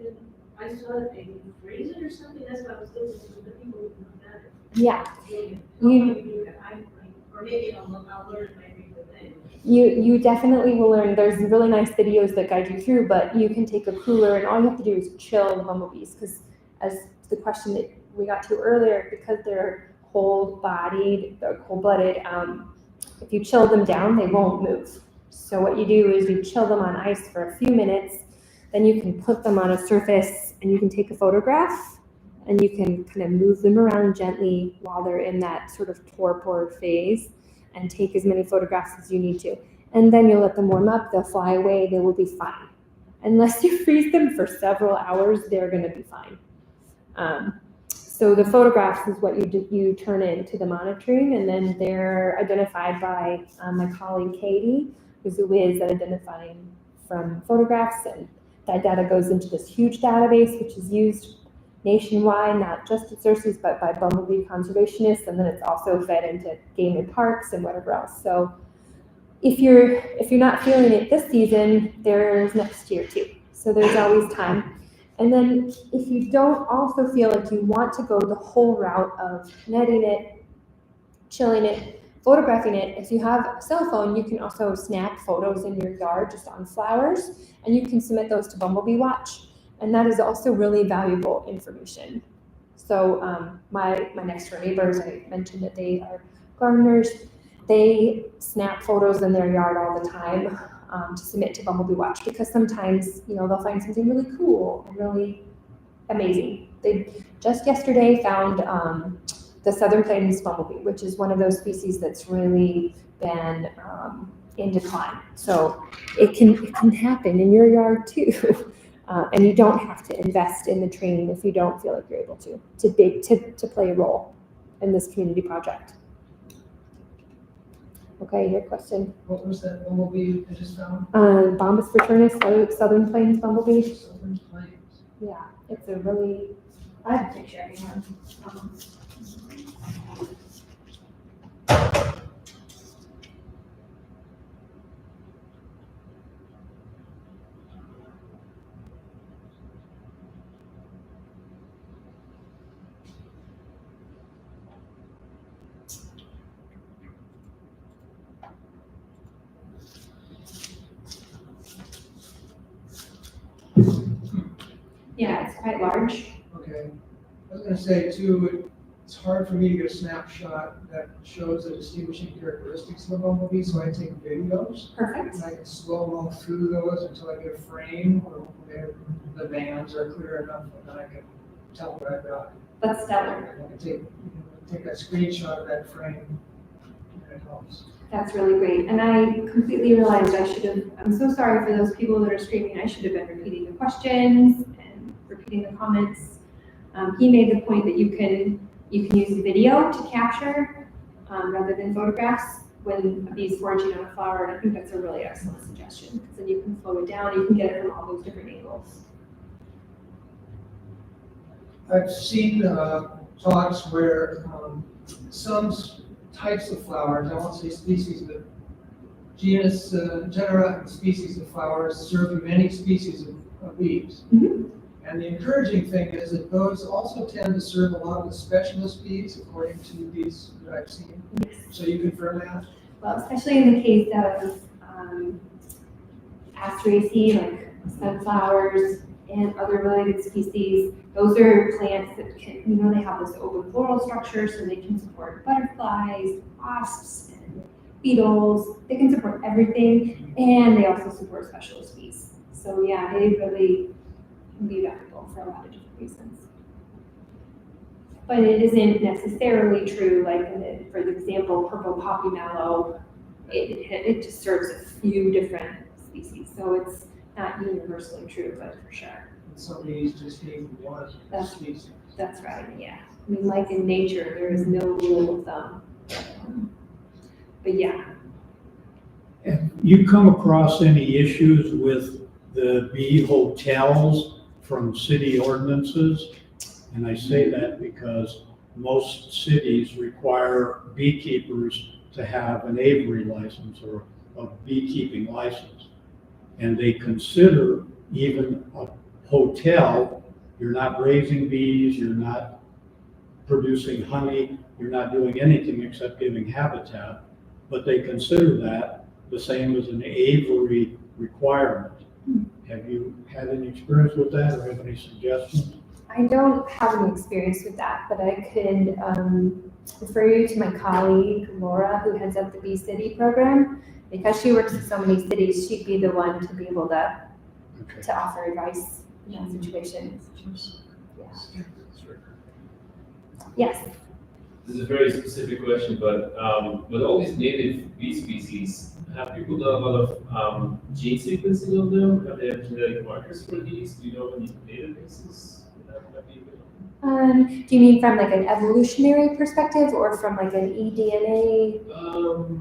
And I saw that they freeze it or something, that's what I was looking for, but people would know better. Yeah. Or maybe I'll learn it maybe the thing. You definitely will learn. There's really nice videos that guide you through, but you can take a cooler and all you have to do is chill the bumblebees because as the question that we got to earlier, because they're cold-blooded, if you chill them down, they won't move. So what you do is you chill them on ice for a few minutes, then you can put them on a surface and you can take a photograph and you can kind of move them around gently while they're in that sort of torpor phase and take as many photographs as you need to. And then you'll let them warm up, they'll fly away, they will be fine. Unless you freeze them for several hours, they're gonna be fine. So the photographs is what you turn into the monitoring, and then they're identified by my colleague Katie, who's a whiz at identifying from photographs, and that data goes into this huge database, which is used nationwide, not just at Xerces, but by bumblebee conservationists, and then it's also fed into game and parks and whatever else. So if you're not feeling it this season, there's next year too. So there's always time. And then if you don't also feel like you want to go the whole route of netting it, chilling it, photographing it, if you have a cell phone, you can also snap photos in your yard just on flowers, and you can submit those to Bumblebee Watch. And that is also really valuable information. So my next door neighbors, I mentioned that they are gardeners. They snap photos in their yard all the time to submit to Bumblebee Watch, because sometimes, they'll find something really cool and really amazing. They just yesterday found the southern plains bumblebee, which is one of those species that's really been in decline. So it can happen in your yard too. And you don't have to invest in the training if you don't feel like you're able to play a role in this community project. Okay, your question. What was that bumblebee you just found? Bombus fraternus, southern plains bumblebee. Southern Plains. Yeah, it's a really, I have a picture of one. Yeah, it's quite large. Okay. I was gonna say too, it's hard for me to get a snapshot that shows the distinguishing characteristics of a bumblebee, so I take videos. Perfect. And I can slow-mo through those until I get a frame where the bands are clear enough, and then I can tell what I've got. That's stellar. I can take a screenshot of that frame, and it helps. That's really great. And I completely realized I'm so sorry for those people that are screaming. I should have been repeating the questions and repeating the comments. He made the point that you can use video to capture rather than photographs when a bee is foraging on a flower. And I think that's a really excellent suggestion, because then you can slow it down. You can get it from all those different angles. I've seen talks where some types of flowers, I won't say species, but genus, genera and species of flowers serve many species of bees. Mm-hmm. And the encouraging thing is that those also tend to serve a lot of the specialist bees, according to these that I've seen. Yes. So you confirm that? Well, especially in the case of Asteraceae, like sunflowers and other related species, those are plants that can, they have this open floral structure, so they can support butterflies, wasps, and beetles. They can support everything, and they also support specialist bees. So yeah, they really can be valuable for a lot of different reasons. But it isn't necessarily true, like for example, purple poppy mallow, it just serves a few different species. So it's not universally true, but for sure. And some bees just need one species. That's right, yeah. I mean, like in nature, there is no rule of thumb. But yeah. Have you come across any issues with the bee hotels from city ordinances? And I say that because most cities require beekeepers to have an aviary license or a beekeeping license. And they consider even a hotel, you're not raising bees, you're not producing honey, you're not doing anything except giving habitat, but they consider that the same as an aviary requirement. Have you had any experience with that, or have any suggestions? I don't have any experience with that, but I could refer you to my colleague, Laura, who heads up the Bee City program. Because she works in so many cities, she'd be the one to be able to offer advice in that situation. Yeah. Yes. This is a very specific question, but with all these native bee species, have people done a lot of gene sequencing of them? Have they have genetic markers for these? Do you know any databases that might be available? Do you mean from like an evolutionary perspective or from like an eDNA?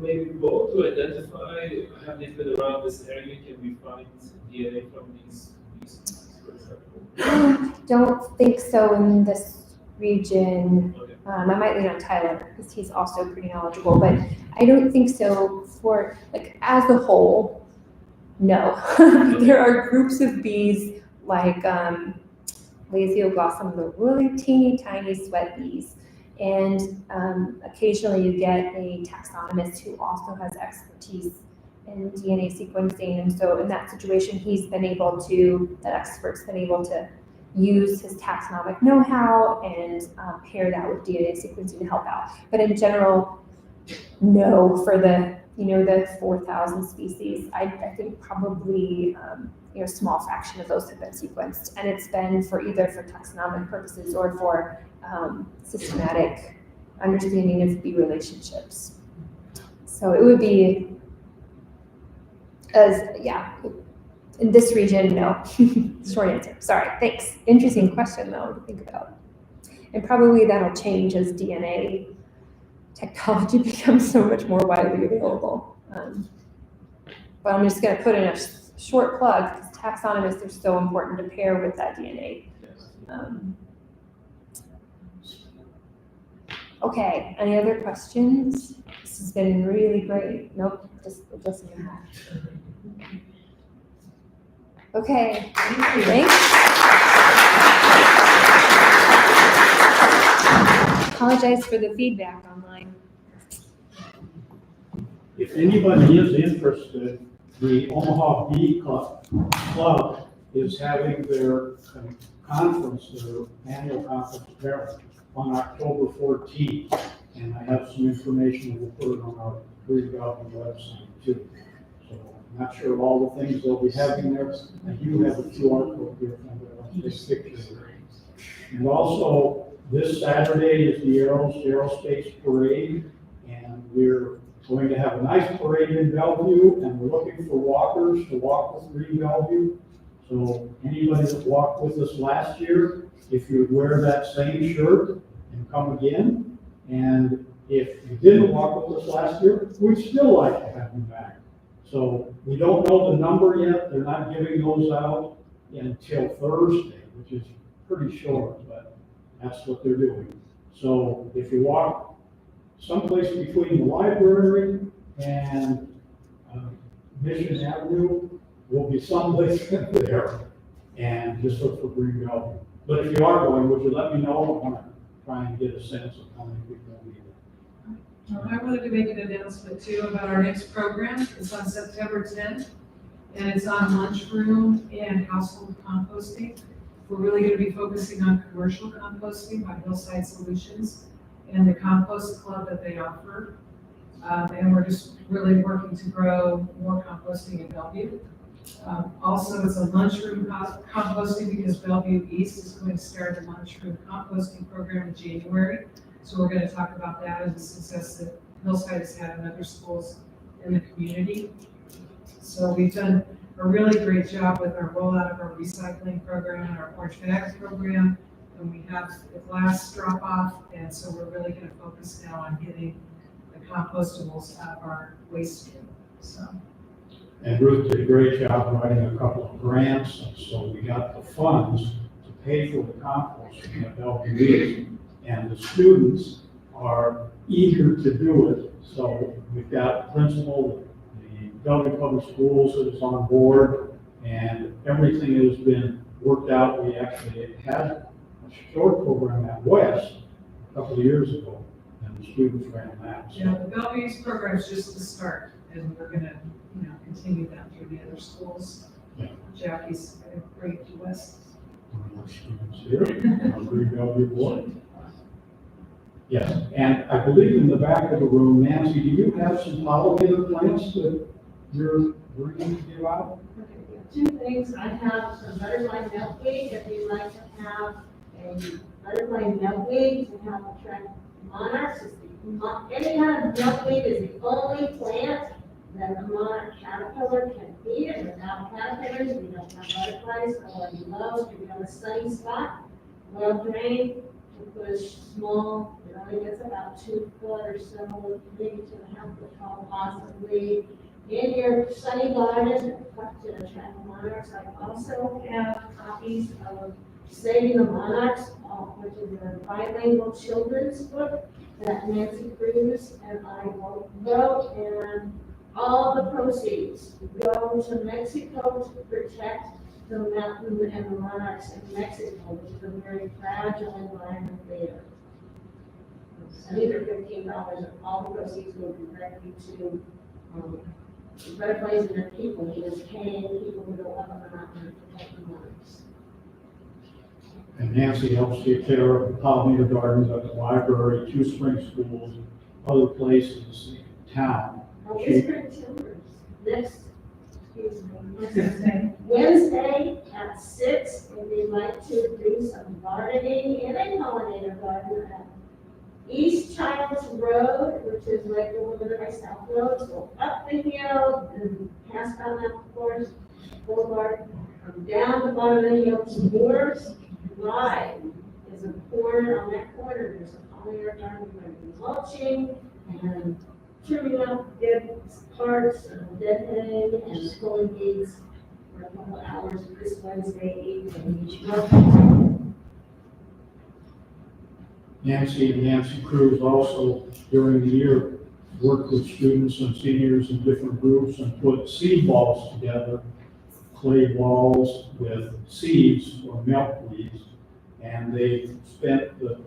Maybe both, to identify, have they been around this area? Can we find DNA from these species? acceptable? Don't think so in this region. Okay. I might lean on Tyler because he's also pretty knowledgeable, but I don't think so for, like, as a whole, no. There are groups of bees like Lasioglossum, the really teeny tiny sweat bees. And occasionally you get a taxonomist who also has expertise in DNA sequencing. And so in that situation, that expert's been able to use his taxonomic know-how and pair that with DNA sequencing to help out. But in general, no, for the 4,000 species, I think probably, a small fraction of those have been sequenced. And it's been either for taxonomic purposes or for systematic understanding of bee relationships. So it would be, in this region, no. Short answer, sorry, thanks. Interesting question though to think about. And probably that'll change as DNA technology becomes so much more widely available. But I'm just gonna put in a short plug, because taxonomists are so important to pair with that DNA. Okay, any other questions? This has been really great. Nope, just listening. Okay, thanks. Apologize for the feedback online. If anybody is interested, the Omaha Bee Club is having their conference, their annual conference there on October 14th. And I have some information, we'll put it on our Green Garden website too. So I'm not sure of all the things they'll be having there. I do have a QR code here from the picture. And also, this Saturday is the Aerospace Parade, and we're going to have a nice parade in Bellevue, and we're looking for walkers to walk with Green Bellevue. So anybody that walked with us last year, if you would wear that same shirt and come again, and if you didn't walk with us last year, we'd still like to have you back. So we don't know the number yet. They're not giving those out until Thursday, which is pretty short, but that's what they're doing. So if you walk someplace between the library and Mission Avenue, will be someplace there, and just look for Green Bellevue. But if you are going, would you let me know? I want to try and get a sense of how many people will be there. I wanted to make an announcement too about our next program. It's on September 10th, and it's on lunchroom and household composting. We're really going to be focusing on commercial composting by Hillside Solutions and the compost club that they offer. And we're just really working to grow more composting in Bellevue. Also, it's a lunchroom composting because Bellevue East is going to start a lunchroom composting program in January. So we're going to talk about that and the success that Hillside has had in other schools in the community. So we've done a really great job with our rollout of our recycling program and our orange bags program. And we have the glass drop off. And so we're really going to focus now on getting the compostables out of our waste stream. So. And Ruth did a great job writing a couple of grants, and so we got the funds to pay for the composting at Bellevue East. And the students are eager to do it. So we've got the principal, the Bellevue Public Schools is on board, and everything has been worked out. We actually had a short program at West a couple of years ago, and the students ran that. So. Yeah, the Bellevue East program is just the start, and we're going to, continue that through the other schools. Yeah. Jackie's going to bring it to West. More students here, our Green Bellevue board. Yes, and I believe in the back of the room, Nancy, do you have some pollinator plants that you're bringing to give out? Two things. I have some butterfly milkweed. If you'd like to have a butterfly milkweed to help attract monarchs, any kind of milkweed is the only plant that a monarch caterpillar can feed it. Without caterpillars, we don't have butterflies. Or below, if you have a sunny spot, well drained, you put a small, it only gets about 2 foot or so, maybe 2.5 foot tall, possibly In your sunny garden, to attract monarchs, I also have copies of Saving the Monarchs, which is a bilingual children's book that Nancy Cruz and I both wrote, and all the proceeds go to Mexico to protect the mountain and the monarchs in Mexico, which is a very fragile environment there. And these are $15, and all the proceeds go directly to better place than people. He was paying people to go up on the mountain to protect the monarchs. And Nancy helps take care of the Pollinator Gardens at the library, 2 spring schools, other places in town. Oh, Whispering Timbers, next, excuse me, Wednesday at 6, if you'd like to do some gardening in a pollinator garden at East Childs Road, which is right over there by South Road, so up the hill and past on that Forest Boulevard, down the bottom of the hill to Moore's Drive is a corner, on that corner, there's a pollinator garden where there's mulching and trimming up dead parts and dead hay and pulling weeds for a couple hours this Wednesday evening. Nancy Cruz also during the year worked with students and seniors in different groups and put seed balls together, clay balls with seeds or milkweeds. And they spent the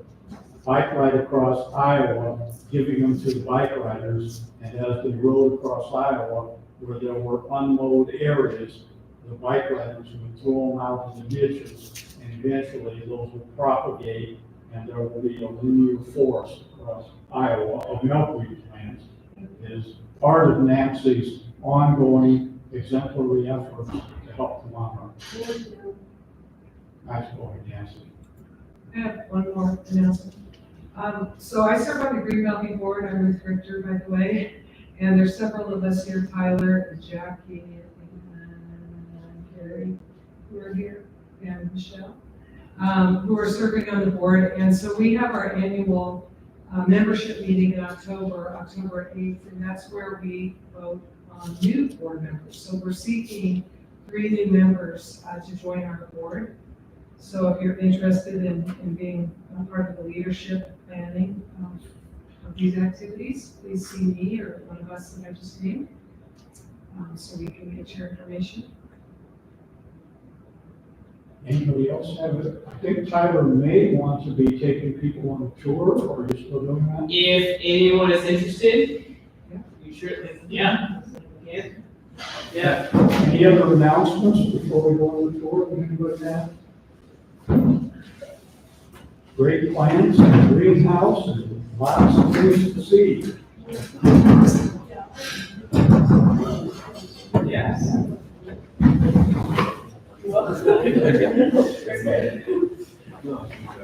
bike ride across Iowa, giving them to the bike riders. And as they rode across Iowa, where there were unmowed areas, the bike riders would throw them out in the ditches. And eventually those would propagate, and there will be a linear forest across Iowa of milkweed plants. It is part of Nancy's ongoing exemplary efforts to help the monarch. Nice going, Nancy. I have one more announcement. So I serve on the Green Valley Board. I'm with Richter, by the way. And there's several of us here, Tyler and Jackie and Gary, who are here, and Michelle, who are serving on the board. And so we have our annual membership meeting in October 8th, and that's where we vote on new board members. So we're seeking 3 new members to join our board. So if you're interested in being a part of the leadership planning of these activities, please see me or one of us that I just named, so we can get your information. Anybody else have it? I think Tyler may want to be taking people on a tour, or are you still doing that? If anyone is interested, Yeah. you sure, yeah. Yeah. Any other announcements before we go on the tour? Anybody have? Great plants and greenhouse and lots of things to see. Yes. You're welcome.